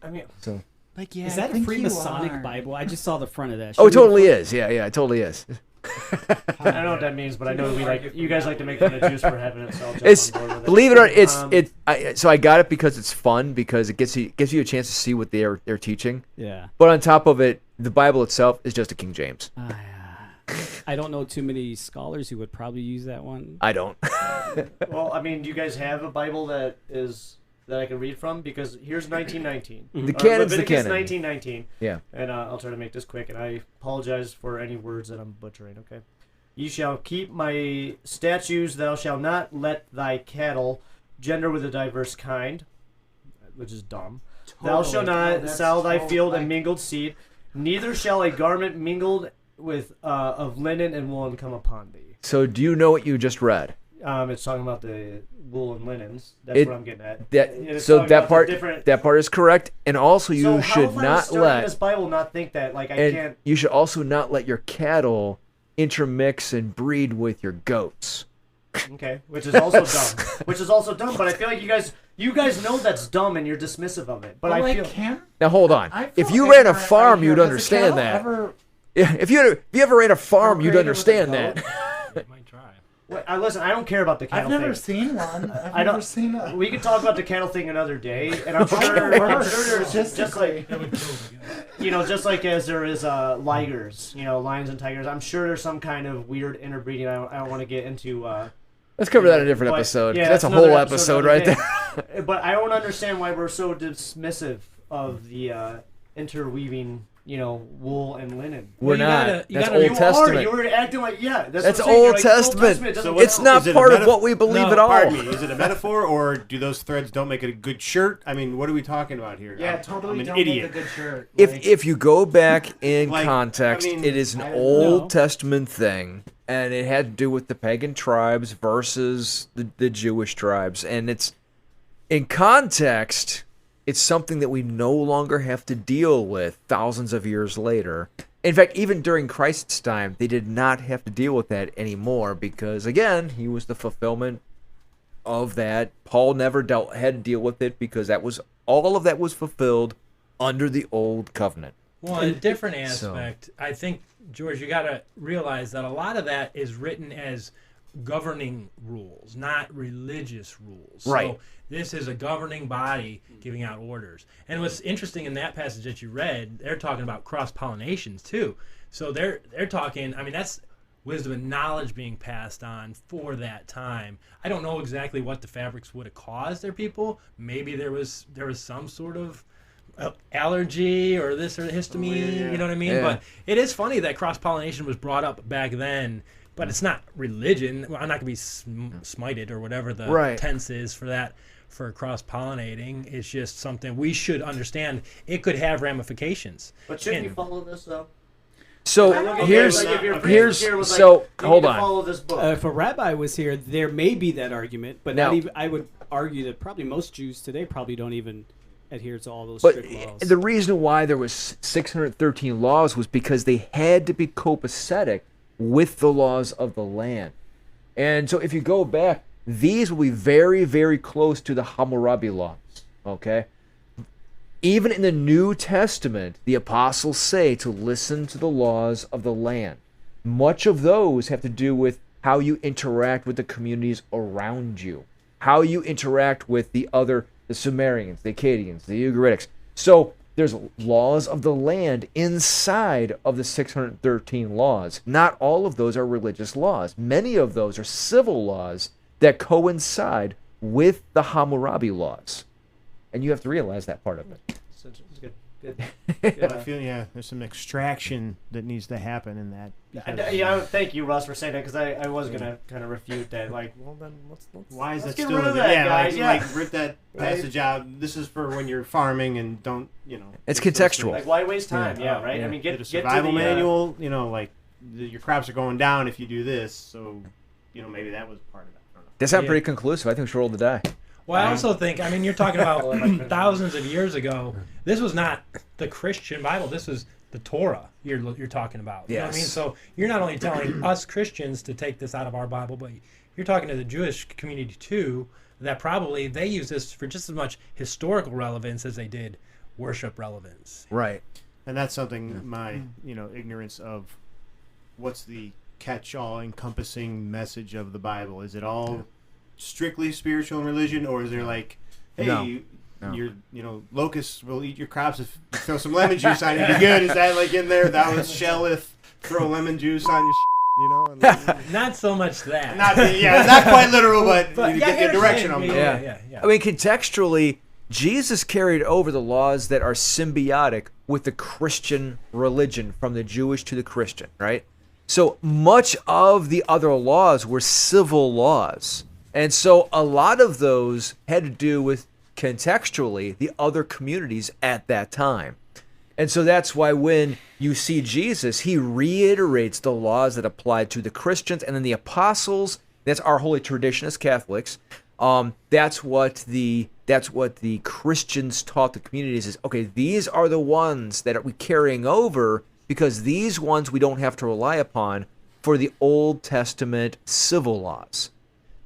I mean, So. Like, yeah, Is I that a think you Freemasonic are. Bible? I just saw the front of that. Oh, it totally is. Yeah, it totally is. I don't know what that means, but I know you guys like to make fun of Jews for having it, so I'll jump It's on board with it. believe it or not, so I got it because it's fun because it gives you a chance to see what they're teaching. Yeah. But on top of it, the Bible itself is just a King James. I don't know too many scholars who would probably use that one. I don't. Well, I mean, do you guys have a Bible that I can read from? Because here's 1919. The canon's the Leviticus canon. 1919. Yeah. And I'll try to make this quick, and I apologize for any words that I'm butchering, okay? You shall keep my statutes. Thou shalt not let thy cattle gender with a diverse kind, which is dumb. Thou shalt not sell thy field and mingled seed. Neither shall a garment mingled with of linen and woolen come upon thee. So do you know what you just read? It's talking about the wool and linens. That's what I'm getting at. It's So talking that about the part that part is correct, and also you so should how if I not was starting this Bible not think that I and can't. you should also not let your cattle intermix and breed with your goats. Okay, which is also dumb. But I feel like you guys know that's dumb and you're dismissive of it. But I feel Now hold on. I If feel you ran a ignorant farm, right you'd here. Has a understand cattle that. ever Yeah, if you ever ran a farm, you'd procreated with a understand goat? that. You might try. Wait, listen, I don't care about the cattle I've never thing. seen one. I don't- seen a. We can talk about the cattle thing another day, and I'm sure there's just like That would kill the guy. just like as there is ligers, lions and tigers. I'm sure there's some kind of weird interbreeding. I don't want to get into. Let's cover that in a different But, episode. yeah, That's a another whole episode right another there. day. But I don't understand why we're so dismissive of the interweaving, wool and linen. We're you not. gotta- you That's gotta- Old Testament. You were acting like that's That's what I'm saying. You're Old like, Testament. doesn't So It's count. not Is it a part of metaf- what we believe No, at all. Pardon me. Is it a metaphor, or do those threads don't make it a good shirt? I mean, what are we talking about here? Yeah, I'm totally. an Don't idiot. make a good shirt. If you go back in Like, context, I mean, it is an I don't Old know. Testament thing, and it had to do with the pagan tribes versus the Jewish tribes, and it's in context. It's something that we no longer have to deal with thousands of years later. In fact, even during Christ's time, they did not have to deal with that anymore because, again, he was the fulfillment of that. Paul never had to deal with it because all of that was fulfilled under the Old Covenant. Well, a different So- aspect, I think, George, you got to realize that a lot of that is written as governing rules, not religious rules. Right. So this is a governing body giving out orders. And what's interesting in that passage that you read, they're talking about cross-pollinations too. So they're talking, I mean, wisdom and knowledge being passed on for that time. I don't know exactly what the fabrics would have caused their people. Maybe there was some sort of allergy or this or histamine, you know what I mean? Yeah. But it is funny that cross-pollination was brought up back then, but it's not religion. Well, I'm not going to be smited or whatever the tense is for that, for cross-pollinating. It's just something we should understand. It could have ramifications. But shouldn't you follow this, though? So hold on. Follow this book. If a rabbi was here, there may be that argument, but not even, I would argue that probably most Jews today probably don't even adhere to all those strict laws. The reason why there was 613 laws was because they had to be copacetic with the laws of the land. And so if you go back, these will be very, very close to the Hammurabi laws, okay? Even in the New Testament, the apostles say to listen to the laws of the land. Much of those have to do with how you interact with the communities around you, how you interact with the Sumerians, the Akkadians, the Ugaritic. So there's laws of the land inside of the 613 laws. Not all of those are religious laws. Many of those are civil laws that coincide with the Hammurabi laws. And you have to realize that part of it. Good. I feel there's some extraction that needs to happen in that. Thank you, Russ, for saying that, because I was gonna kind of refute that. Like, well, then why is let's that get still rid of in that, there? guys. Like rip that passage out. This is for when you're farming and don't, It's contextual. Like, why waste time? Yeah, right. Yeah. I mean, get a to survival the, manual. Like your crops are going down if you do this. So, maybe that was part of it. I don't know. That sounds pretty conclusive. I think we should roll the die. Well, I also think, you're talking about thousands of years ago. This was not the Christian Bible. This was the Torah you're talking about. You know what I mean? So you're not only telling us Christians to take this out of our Bible, but you're talking to the Jewish community too, that probably they use this for just as much historical relevance as they did worship relevance. Right. And that's something my, ignorance of what's the catch-all encompassing message of the Bible. Is it all strictly spiritual and religion, or is there like, hey, your locusts will eat your crops if you throw some lemon juice on it? You're good. Is that like in there? Thou shalleth throw lemon juice on your Not so much that. Not quite literal, but you get the direction of it. Yeah. I mean, contextually, Jesus carried over the laws that are symbiotic with the Christian religion from the Jewish to the Christian, right? So much of the other laws were civil laws. And so a lot of those had to do with, contextually, the other communities at that time. And so that's why when you see Jesus, he reiterates the laws that applied to the Christians, and then the apostles. That's our holy tradition as Catholics. That's what the Christians taught the communities is, okay, these are the ones that we're carrying over, because these ones we don't have to rely upon for the Old Testament civil laws.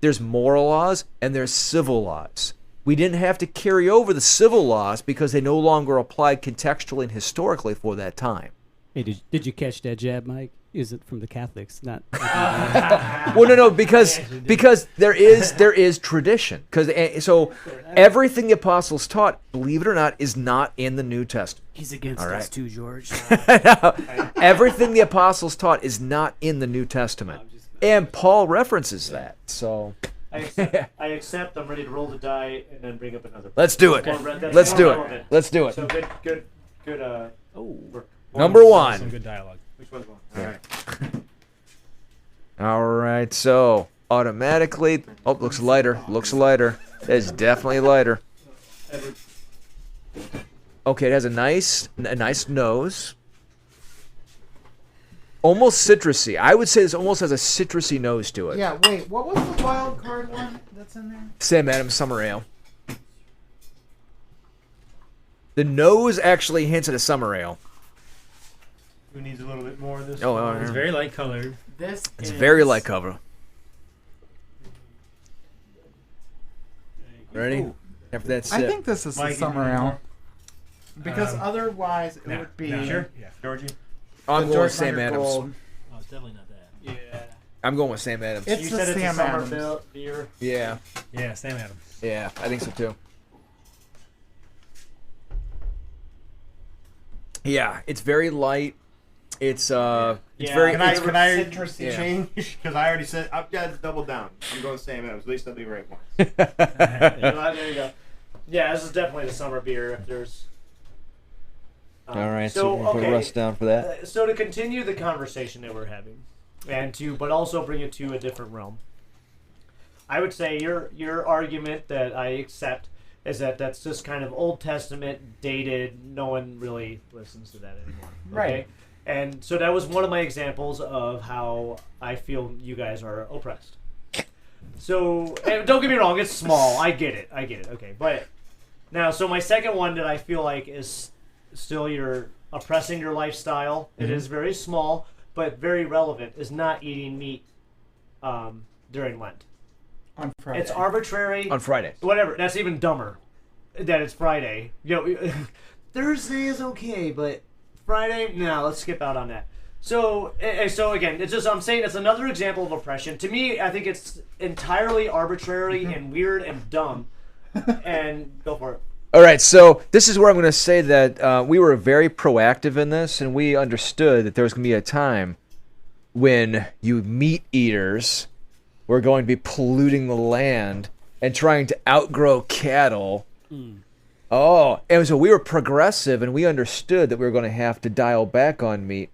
There's moral laws and there's civil laws. We didn't have to carry over the civil laws because they no longer applied contextually and historically for that time. Hey, did you catch that jab, Mike? Is it from the Catholics? Not. Well, no, because there is tradition. So everything the apostles taught, believe it or not, is not in the New Testament. He's against us too, George. Everything the apostles taught is not in the New Testament. And Paul references that. So I accept. I'm ready to roll the die and then bring up another. Let's do it. Let's do it. Let's do it. So good. Number one. Some good dialogue. Which one's one? All right. All right. So automatically, looks lighter. Looks lighter. It's definitely lighter. Okay, it has a nice nose. Almost citrusy. I would say this almost has a citrusy nose to it. Yeah, wait, what was the wild card one that's in there? Sam Adams Summer Ale. The nose actually hints at a summer ale. Who needs a little bit more of this? It's very light colored. It's very light cover. Ready? After that sip. I think this is the summer ale. Because otherwise it would be... Sure? Yeah. Georgie? I'm the going with George Sam Meyer Adams. Gold. Oh, it's definitely not that. Yeah. I'm going with Sam Adams. It's the Sam Adams. Beer. Yeah. Yeah, Sam Adams. Yeah, I think so too. Yeah, it's very light. It's Yeah. very. Can I Citrusy. Yeah. change? Because I already said I've got to double down. I'm going same as. At least I'll be right once. There you go. Yeah, this is definitely the summer beer. If there's. All right, so we'll put Russ down for that. So to continue the conversation that we're having, but also bring it to a different realm, I would say your argument that I accept is that that's just kind of Old Testament dated. No one really listens to that anymore. Okay? Right. And so that was one of my examples of how I feel you guys are oppressed. So and don't get me wrong, it's small. I get it. Okay, but now, so my second one that I feel like is still you're oppressing your lifestyle. It is very small, but very relevant. Is not eating meat during Lent. On Friday. It's arbitrary. On Friday. Whatever. That's even dumber. That it's Friday. Thursday is okay, but Friday, no. Let's skip out on that. So again, it's just I'm saying it's another example of oppression. To me, I think it's entirely arbitrary and weird and dumb. And go for it. All right, so this is where I'm going to say that we were very proactive in this, and we understood that there was going to be a time when you meat eaters were going to be polluting the land and trying to outgrow cattle. Oh, and so we were progressive, and we understood that we were going to have to dial back on meat.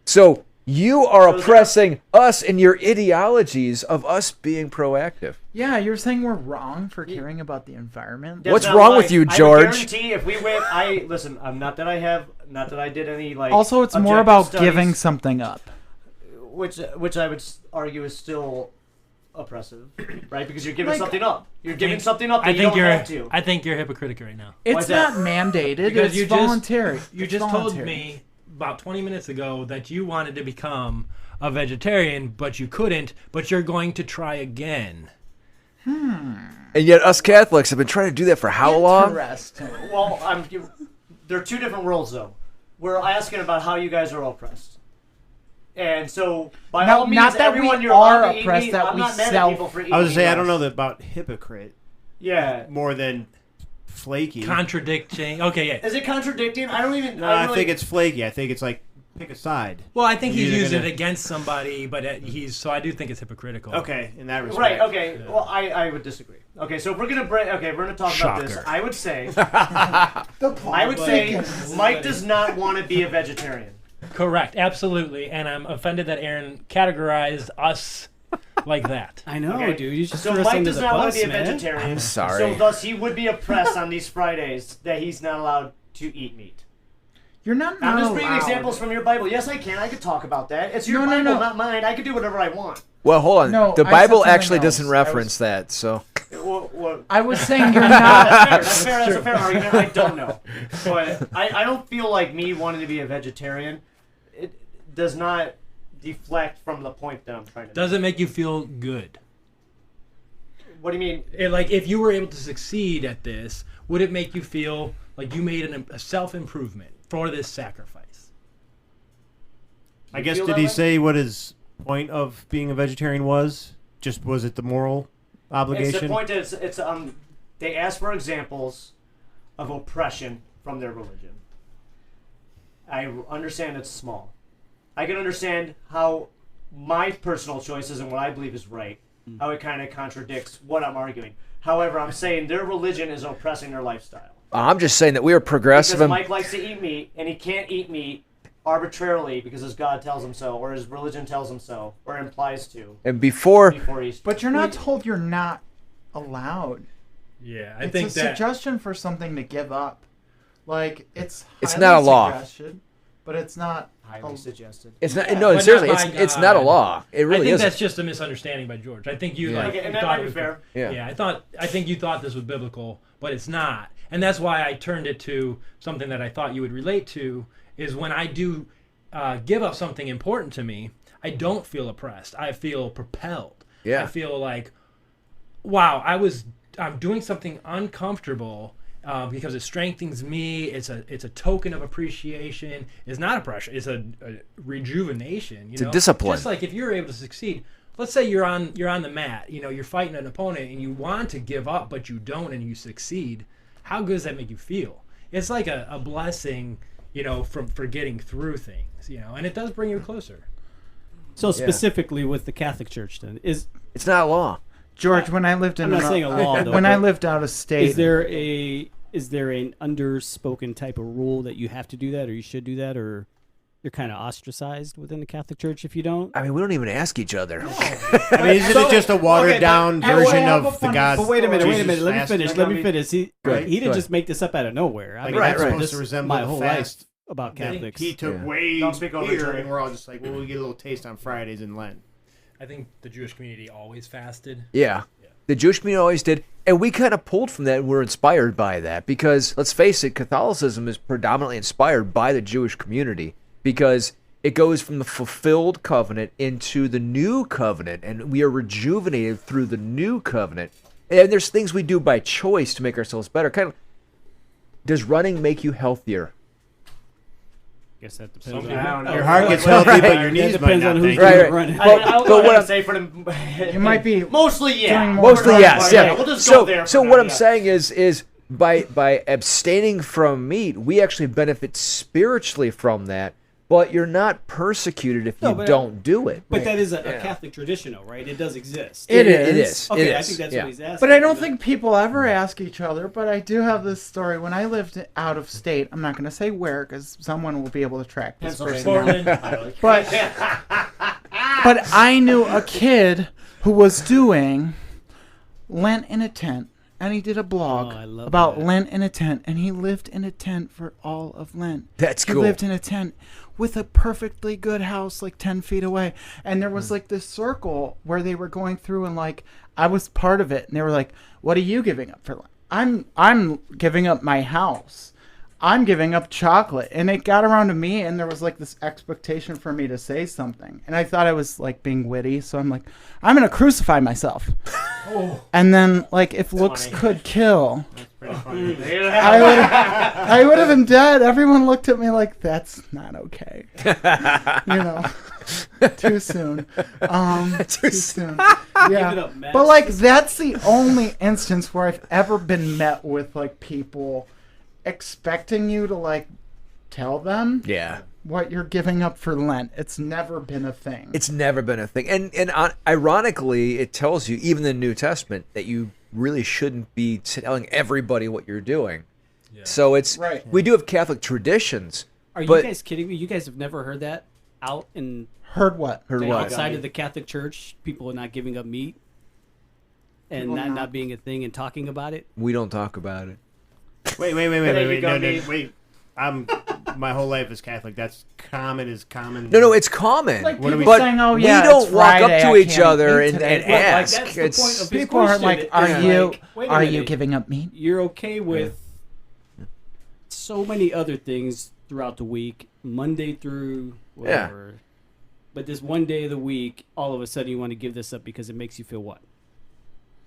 So you are oppressing us in your ideologies of us being proactive. Yeah, you're saying we're wrong for caring about the environment? That's What's not wrong right. with you, I George? would guarantee if we went, listen. I'm not that I did any like. Also, it's more objective about studies, giving something up. which I would argue is still oppressive, right? Because you're giving Like, something up. You're giving something up that you don't have to. I think you're hypocritical right now. It's that? not mandated. Because It's you just- voluntary. You It's just told voluntary. me about 20 minutes ago that you wanted to become a vegetarian, but you couldn't, but you're going to try again. And yet us Catholics have been trying to do that for how long? Interesting. Well, they're two different worlds, though. We're asking about how you guys are oppressed. And so, by No, all means, not that everyone we you're are allowed to eat oppressed, meat. that I'm we not mad at self- people for eating I was gonna say I don't meat. know about hypocrite Yeah. more than flaky. Contradicting. Okay, yeah. Is it contradicting? I don't even. No, I think it's flaky. I think it's like pick a side. Well, I think You're he's either using gonna- it against somebody, but so I do think it's hypocritical. Okay, in that respect. Right. Okay. Well, I would disagree. Okay, so if we're gonna we're gonna talk about this. Shocker. I would say Because- Mike does not want to be a vegetarian. Correct. Absolutely. And I'm offended that Aaron categorized us like that. I know, Okay. dude. You just So threw us Mike under does the not want bus, to be a man. vegetarian. I'm sorry. So thus he would be oppressed on these Fridays that he's not allowed to eat meat. You're not I'm just bringing allowed. examples from your Bible. Yes, I can. I could talk about that. It's your No, no, Bible, no. not mine. I could do whatever I want. Well, hold on. No, the I said Bible something actually else. doesn't reference that, so. I was saying you're not. That's fair. That's a fair argument. I don't know. But I don't feel like me wanting to be a vegetarian, it does not deflect from the point that I'm trying to Does it make you feel good? What do you mean? Like, if you were able to succeed at this, would it make you feel like you made a self-improvement for this sacrifice? I guess feel did that he way? say what his point of being a vegetarian was? Just was it the moral It's the obligation? point that it's they ask for examples of oppression from their religion. I understand it's small. I can understand how my personal choices and what I believe is right, how it kind of contradicts what I'm arguing. However, I'm saying their religion is oppressing their lifestyle. I'm just saying that we are progressive. Because And, Mike likes to eat meat, and he can't eat meat arbitrarily because his God tells him so, or his religion tells him so, or implies to and before Easter. But you're not told you're not allowed. Yeah, It's a suggestion for something to give up. Like it's highly not a law. suggested, but it's not. highly suggested. it's not. Yeah. No, But seriously, not by it's not a God. law. It I really think isn't. that's just a misunderstanding by George. I think you Yeah. like Okay, and that thought might it be was fair. Yeah. I think you thought this was biblical, but it's not. And that's why I turned it to something that I thought you would relate to is when I do give up something important to me, I don't feel oppressed. I feel propelled. Yeah. I feel like, wow, I'm doing something uncomfortable because it strengthens me. It's a token of appreciation. It's not oppression. It's a rejuvenation. It's a discipline. Just like if you're able to succeed. Let's say you're on the mat. You're fighting an opponent and you want to give up, but you don't, and you succeed. How good does that make you feel? It's like a blessing for getting through things, and it does bring you closer. So specifically with the Catholic Church, then it's not a law. George, when I lived in I'm not saying a law though. when I lived out of state, is there an underspoken type of rule that you have to do that, or you should do that, or you're kind of ostracized within the Catholic Church if you don't? I mean, we don't even ask each other. I mean, isn't it just a watered down version of the God? But wait a minute. Jesus Let me fast? finish. Let me finish. He didn't Go just make this up out of nowhere. I Like, mean, right, that's right. supposed this- to resemble my the whole fast. life about Catholics. He took Yeah. way Don't speak over here, Jordan. and we're all just like, well, we get a little taste on Fridays in Lent. I think the Jewish community always fasted. Yeah. The Jewish community always did. And we kind of pulled from that and we're inspired by that because, let's face it, Catholicism is predominantly inspired by the Jewish community because it goes from the fulfilled covenant into the new covenant, and we are rejuvenated through the new covenant. And there's things we do by choice to make ourselves better. Kind of, does running make you healthier? Guess that depends. Your heart gets healthy, but your knees That might depends not. on who's Thank doing you. the running. I'll but go what ahead I'm- and say for them. you might be Mostly, yeah. doing more Mostly, than- yes. Yeah, Yeah. we'll just so, go there so for what now, I'm yeah. saying is by abstaining from meat, we actually benefit spiritually from that. But you're not persecuted if you No, but- don't do it. But that is a Catholic tradition, though, right? It does exist. It It is. is. Okay, It I is. think that's Yeah. what he's asking. But I don't think people ever ask each other. But I do have this story. When I lived out of state, I'm not going to say where because someone will be able to track this person down. Portland. But I knew a kid who was doing Lent in a tent, and he did a blog Oh, I love about that. Lent in a tent, and he lived in a tent for all of Lent. That's He cool. lived in a tent with a perfectly good house like 10 feet away, and there was like this circle where they were going through, and like I was part of it, and they were like, "What are you giving up for Lent?" I'm giving up my house. I'm giving up chocolate. And it got around to me, and there was like this expectation for me to say something. And I thought I was like being witty, so I'm like, I'm going to crucify myself. And then, like, if looks could kill, Pretty funny. I would have been dead. Everyone looked at me like, that's not okay. Too soon. Too soon. Give it Yeah. up, Max. But like that's the only instance where I've ever been met with like people expecting you to like tell them Yeah. what you're giving up for Lent. It's never been a thing. It's never been a thing. And ironically, it tells you, even in the New Testament, that you really shouldn't be telling everybody what you're doing. Yeah. So it's Right. we do have Catholic traditions. Are you but- guys kidding me? You guys have never heard that out in Heard what? Heard what? outside of the Catholic Church? People are not giving up meat and People not not- being a thing and talking about it. We don't talk about it. Wait, There you go, no, Nate. wait. My whole life is Catholic. That's common as common. No, it's common. Like What do people we- saying, "Oh we yeah, don't it's walk Friday, up to I each can't other eat and today." Well, like, ask. that's the point of his People aren't question. like, "Are It's you like, wait a are you minute. giving up meat?" You're okay with so many other things throughout the week, Monday through whatever. But this one day of the week, all of a sudden you want to give this up because it makes you feel what?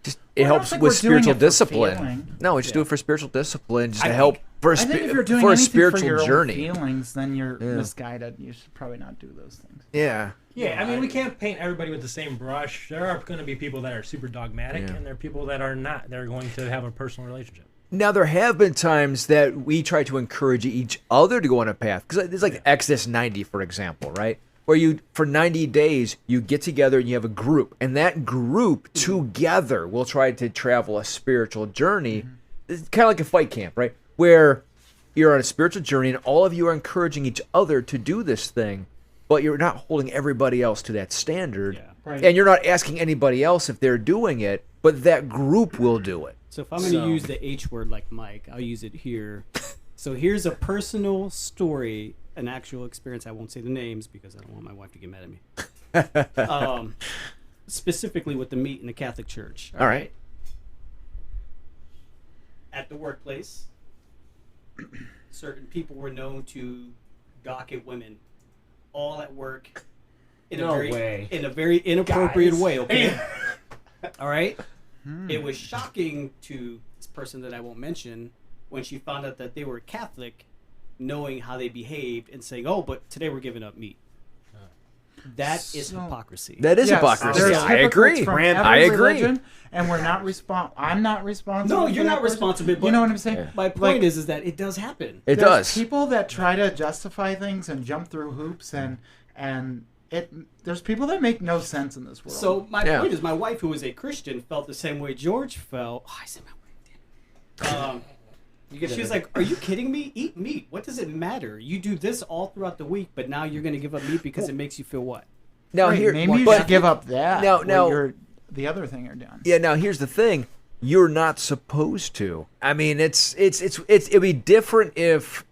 Just, it Well, I don't helps think with we're doing spiritual it for discipline. feeling. No, we just do it for spiritual discipline, just to I help think- for a, I think if you're doing for a anything spiritual for your journey. own feelings, then you're Yeah. misguided. You should probably not do those things. Yeah. Yeah, I mean, we can't paint everybody with the same brush. There are going to be people that are super dogmatic, Yeah. and there are people that are not. They're going to have a personal relationship. Now, there have been times that we try to encourage each other to go on a path. Because it's like Exodus 90, for example, right? Where you, for 90 days, you get together and you have a group. And that group together will try to travel a spiritual journey. It's kind of like a fight camp, right? Where you're on a spiritual journey and all of you are encouraging each other to do this thing. But you're not holding everybody else to that standard. Yeah. Right. And you're not asking anybody else if they're doing it. But that group will do it. So if I'm going to use the H word like Mike, I'll use it here. So here's a personal story, an actual experience. I won't say the names because I don't want my wife to get mad at me. Specifically with the meat in the Catholic Church. All right. At the workplace, certain people were known to gawk at women, all at work, in No a way. very inappropriate Guys. way. Okay. All right. It was shocking to this person that I won't mention when she found out that they were Catholic, knowing how they behaved and saying, "Oh, but today we're giving up meat." That is So- hypocrisy. That is hypocrisy. There's I hypocrites agree. from Random. every I agree. religion, and we're not I'm not responsible. No, for you're that not person. responsible. But You know what I'm saying? Yeah. My point is that it does happen. It There's does. people that try to justify things and jump through hoops, and there's people that make no sense in this world. So my Yeah. point is, my wife, who is a Christian, felt the same way George felt. Oh, I said my wife. She was like, "Are you kidding me? Eat meat. What does it matter? You do this all throughout the week, but now you're going to give up meat because it makes you feel what?" Now Right, here, maybe you but should give up that. Now- what now- you're the other thing you're doing. yeah. Now here's the thing: you're not supposed to. I mean, it'd be different if.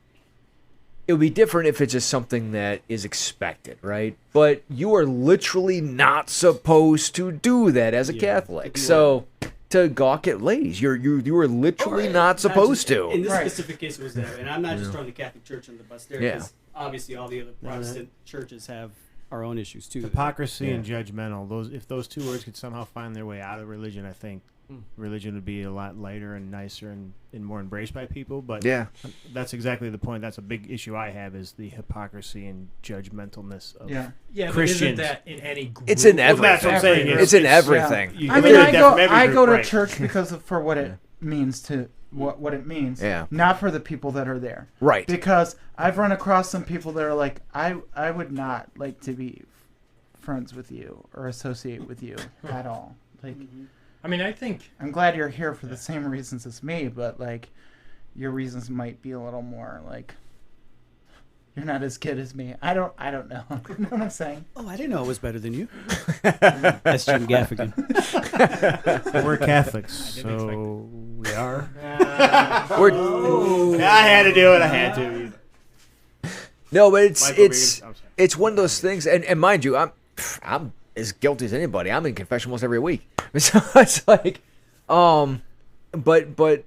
It would be different if it's just something that is expected, right? But you are literally not supposed to do that as a Catholic. do So to gawk at ladies, you are literally not supposed to. In this Right. specific case, it was there, and I'm not just throwing the Catholic Church on the bus there, Yeah. because obviously all the other Protestant churches have our own issues too. Hypocrisy and judgmental. If those two words could somehow find their way out of religion, I think religion would be a lot lighter and nicer and more embraced by people. But Yeah. that's exactly the point. That's a big issue I have, is the hypocrisy and judgmentalness of Yeah. Yeah, but Christians. isn't that in any group? It's in Well, everything. that's what I'm saying. It's in everything. You I can mean, get I it go from every I group, go to right. church because for what it means to what it means. Yeah. Not for the people that are there. Right. Because I've run across some people that are like, I would not like to be friends with you or associate with you at all. Like, I mean, I think I'm glad you're here for the same reasons as me, but like, your reasons might be a little more like, you're not as good as me. I don't know. You know what I'm saying? Oh, I didn't know it was better than you. That's Jim Gaffigan. We're Catholics, so we are. We're- I had to do it. I had to. No, but Michael, it's I'm sorry. it's one of those things, and mind you, I'm as guilty as anybody. I'm in confession almost every week, so it's like, but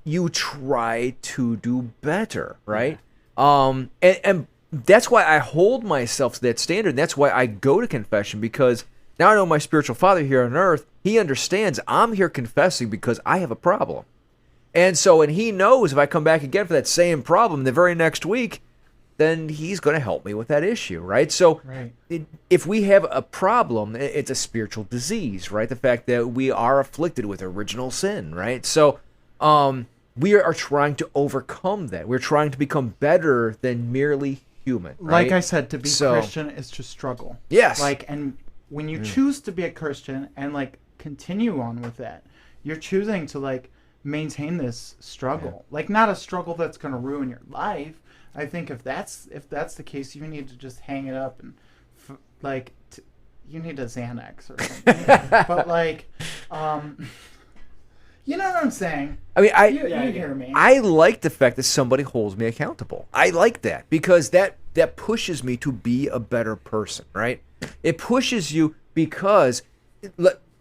you try to do better, right? And that's why I hold myself to that standard. And that's why I go to confession, because now I know my spiritual father here on earth. He understands I'm here confessing because I have a problem, and so and he knows if I come back again for that same problem the very next week, then he's going to help me with that issue, right? So Right. if we have a problem, it's a spiritual disease, right? The fact that we are afflicted with original sin, right? So we are trying to overcome that. We're trying to become better than merely human, right? Like I said, to be So- Christian is to struggle. Yes. Like, and when you choose to be a Christian and like continue on with that, you're choosing to like maintain this struggle. Like, not a struggle that's going to ruin your life. I think if that's the case, you need to just hang it up and you need a Xanax or something. But like, you know what I'm saying? I mean, You hear me? I like the fact that somebody holds me accountable. I like that because that pushes me to be a better person, right? It pushes you because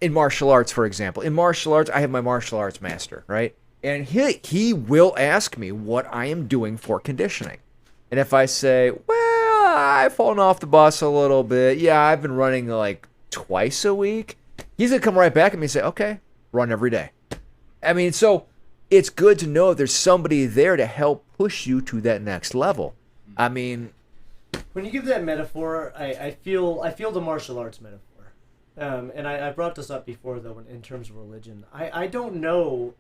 in martial arts, for example, I have my martial arts master, right? And he will ask me what I am doing for conditioning. And if I say, well, I've fallen off the bus a little bit. Yeah, I've been running like twice a week. He's going to come right back at me and say, okay, run every day. I mean, so it's good to know there's somebody there to help push you to that next level. I mean, When you give that metaphor, I feel the martial arts metaphor, and I brought this up before though in terms of religion. I don't know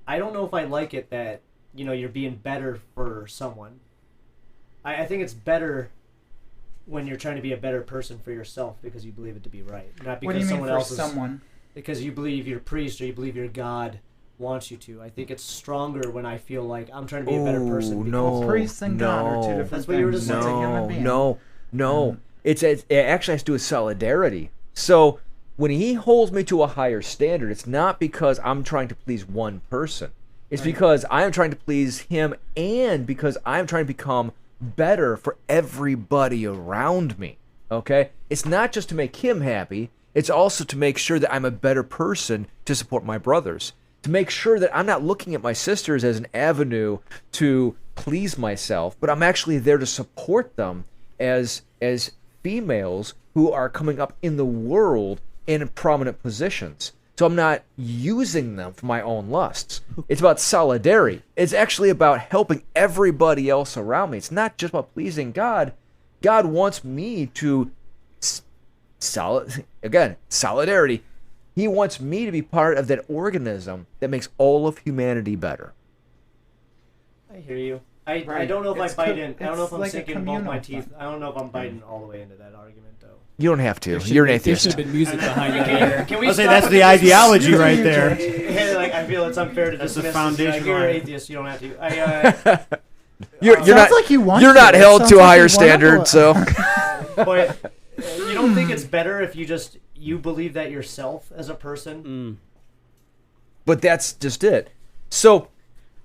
if I like it that you're being better for someone. I think it's better when you're trying to be a better person for yourself because you believe it to be right, not because What do you mean someone for else is. someone? Because you believe your priest or you believe your God wants you to. I think it's stronger when I feel like I'm trying to be a better person. because- no. Priests and God are two different That's what you were things. just It's a saying. human being. No. It actually has to do with solidarity. So when he holds me to a higher standard, it's not because I'm trying to please one person. It's because I am trying to please him, and because I'm trying to become better for everybody around me. Okay? It's not just to make him happy. It's also to make sure that I'm a better person to support my brothers. To make sure that I'm not looking at my sisters as an avenue to please myself, but I'm actually there to support them as females who are coming up in the world in prominent positions. So I'm not using them for my own lusts. It's about solidarity. It's actually about helping everybody else around me. It's not just about pleasing God. God wants me to solidarity. He wants me to be part of that organism that makes all of humanity better. I hear you. I Right. don't know if It's I bite co- in. I don't know if it's I'm like a sinking both my communal teeth. thing. I don't know if I'm biting all the way into that argument, though. You don't have to. There should You're an be- atheist. There should have been music behind that. Can we I'll say stop that's with the this? ideology right there. Hey, like, I feel it's unfair to That's the dismiss this. foundation You're an line. atheist. You don't have to. You're Sounds not. like you want You're not to. It held sounds to a like higher you wanna standard. do So. But you don't think it's better if you believe that yourself as a person? But that's just it. So,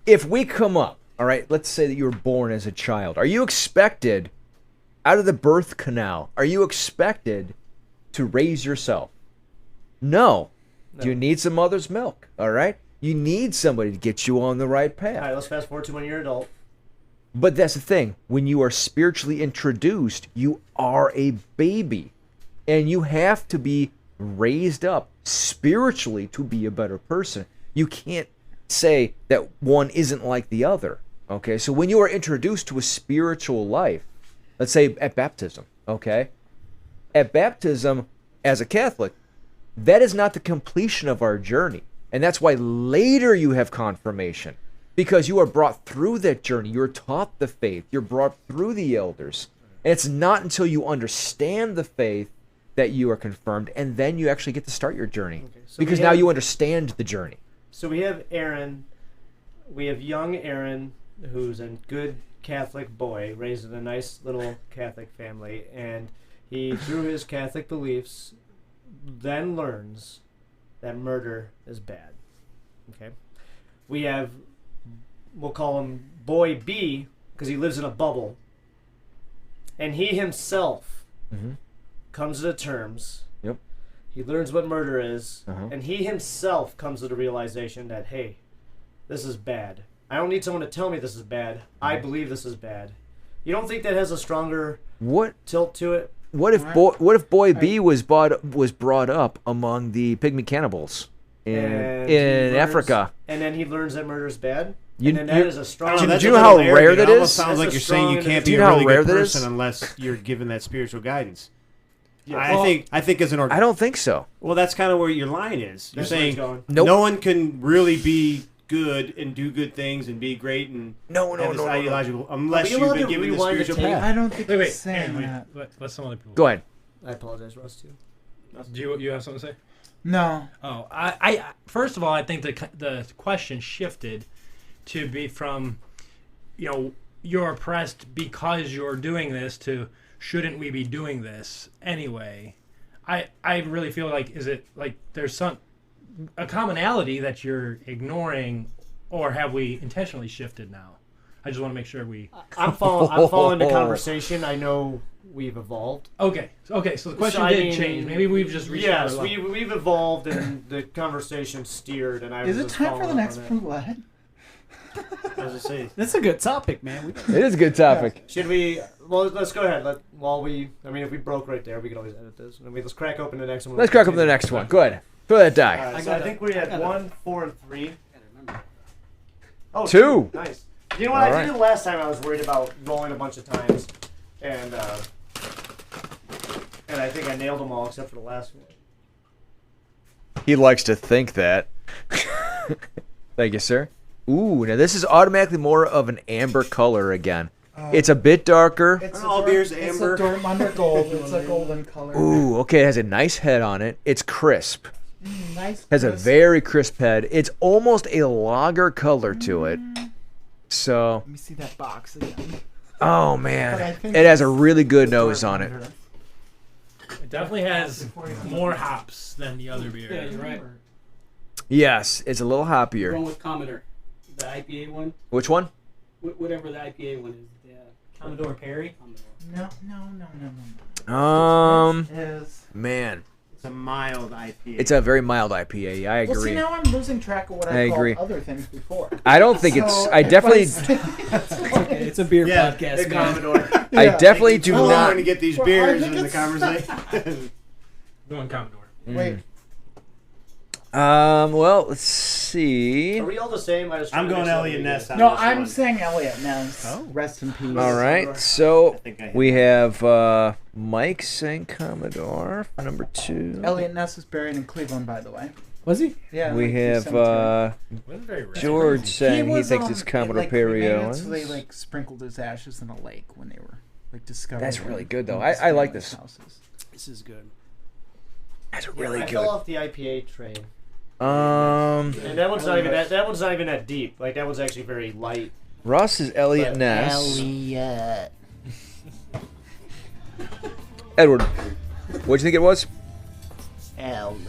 if we come up, all right, let's say that you were born as a child. Are you expected, out of the birth canal, are you expected to raise yourself? No. You need some mother's milk, all right? You need somebody to get you on the right path. All right, let's fast forward to when you're an adult. But that's the thing. When you are spiritually introduced, you are a baby. And you have to be raised up spiritually to be a better person. You can't say that one isn't like the other. Okay? So when you are introduced to a spiritual life, let's say at baptism, okay? At baptism, as a Catholic, that is not the completion of our journey. And that's why later you have confirmation. Because you are brought through that journey. You're taught the faith. You're brought through the elders. And it's not until you understand the faith that you are confirmed, and then you actually get to start your journey. Okay, so because we now have- you understand the journey. So we have Aaron. We have young Aaron, who's a good Catholic boy, raised in a nice little Catholic family, and he, through his Catholic beliefs, then learns that murder is bad. Okay? We have, we'll call him Boy B, because he lives in a bubble, and he himself comes to terms. Yep. He learns what murder is, Uh-huh. and he himself comes to the realization that, hey, this is bad. I don't need someone to tell me this is bad. I believe this is bad. You don't think that has a stronger What tilt to it? what if Boy B was brought up among the pygmy cannibals in And he learns- Africa? And then he learns that murder is bad? You- and then that you- is a strong... Do that's you a know how little rare arrogant. that It almost is? sounds That's like a you're saying you strong can't Do be you a know how really rare good that is? person unless you're given that spiritual guidance. Yeah. Well, I think as an I don't think so. well, that's kind of where your line is. You're That's where saying it's going. Nope. no one can really be good and do good things and be great and No, have this ideological unless Are we you've allowed been to given the rewind the spiritual tape? path. I don't think Wait, he's saying wait. that. Let some other people. Go ahead. I apologize, Russ, too. Do you have something to say? No. Oh, I first of all, I think the question shifted to be from, you're oppressed because you're doing this to shouldn't we be doing this anyway? I really feel like is it like there's a commonality that you're ignoring, or have we intentionally shifted now? I just want to make sure we. I'm following the conversation. I know we've evolved. Okay. So the question I did mean, change. Maybe we've just reached. Yes, another level. we've evolved and the conversation steered, and I Is was it just time for the following next up on Brewlette? As I say, That's a good topic, man. It is a good topic. that. Should we? Well, let's go ahead. If we broke right there, we can always edit this. And let's crack open the next one. Let's crack up the next one. Go ahead. Throw that die. All right, I so got I think we had 1, 4, and 3. Oh, Two. Nice. You know what? All I right. did it last time. I was worried about rolling a bunch of times, and I think I nailed them all except for the last one. He likes to think that. Thank you, sir. Ooh, now this is automatically more of an amber color again. It's a bit darker. It's All beers It's amber. a Dortmunder gold. It's a golden color. Ooh, okay, it has a nice head on it. It's crisp. Nice. Has a crisp. very crisp head. It's almost a lager color to it. So, Let me see that box again. oh But I man, think it has a it's really good the nose on it. Dortmunder. It definitely has more hops than the other beer. Yeah, you're right. Yes, it's a little Going hoppier. with Commodore, the IPA one, Which one? whatever the IPA one is. Yeah, Commodore Perry. Commodore. No. Man, Is it's a mild IPA. it's a very mild IPA. I well, see agree. now I'm losing track of what I I called agree. other things before. I don't think it's. So I if definitely. say- Okay, it's a beer Yeah, podcast, Hey, man. Commodore. I Yeah. definitely do Too long not. to get these Well, I beers think in the it's- conversation. Going Commodore. Wait. Well, let's see. Are we all the same? I'm going Elliot Ness. No, I'm saying Elliot Ness. Oh. Rest in peace. All right, so think I hit we have Mike saying Commodore for number 2. Elliot Ness is buried in Cleveland, by the way. Was he? Yeah. We like the have cemetery. George saying he was, thinks it's Commodore like, Perry cremated, Owens. So they like sprinkled his ashes in a lake when they were like discovered. That's really good, though. in his I like family's this. houses. This is good. That's really I good. fell off the IPA train. Um, And that one's not even that one's not even that deep. Like that one's actually very light. Russ is Elliot But Ness. Elliot. Edward, what'd you think it was? Elliot.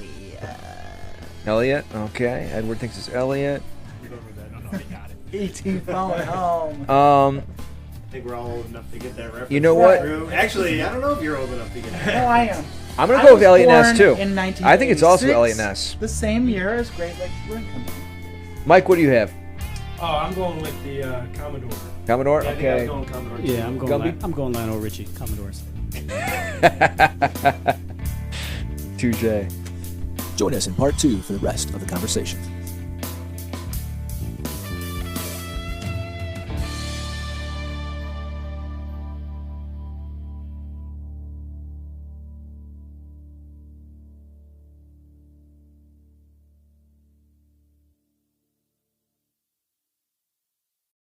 Elliot. Okay. Edward thinks it's Elliot. E.T. phone home. I think we're all old enough to get that reference. You know what? Actually, I don't know if you're old enough to get No, that. I am. I'm gonna I go with was Elliot Ness born too. In 1986, I think it's also Elliot Ness. The same year as Great Lakes Brewery Company. Mike, what do you have? Oh, I'm going with the Commodore. Commodore. Yeah, I think I was Okay. going Commodore. Yeah, Gumby? I'm going Lionel Richie, Commodores. Touche. Join us in part 2 for the rest of the conversation.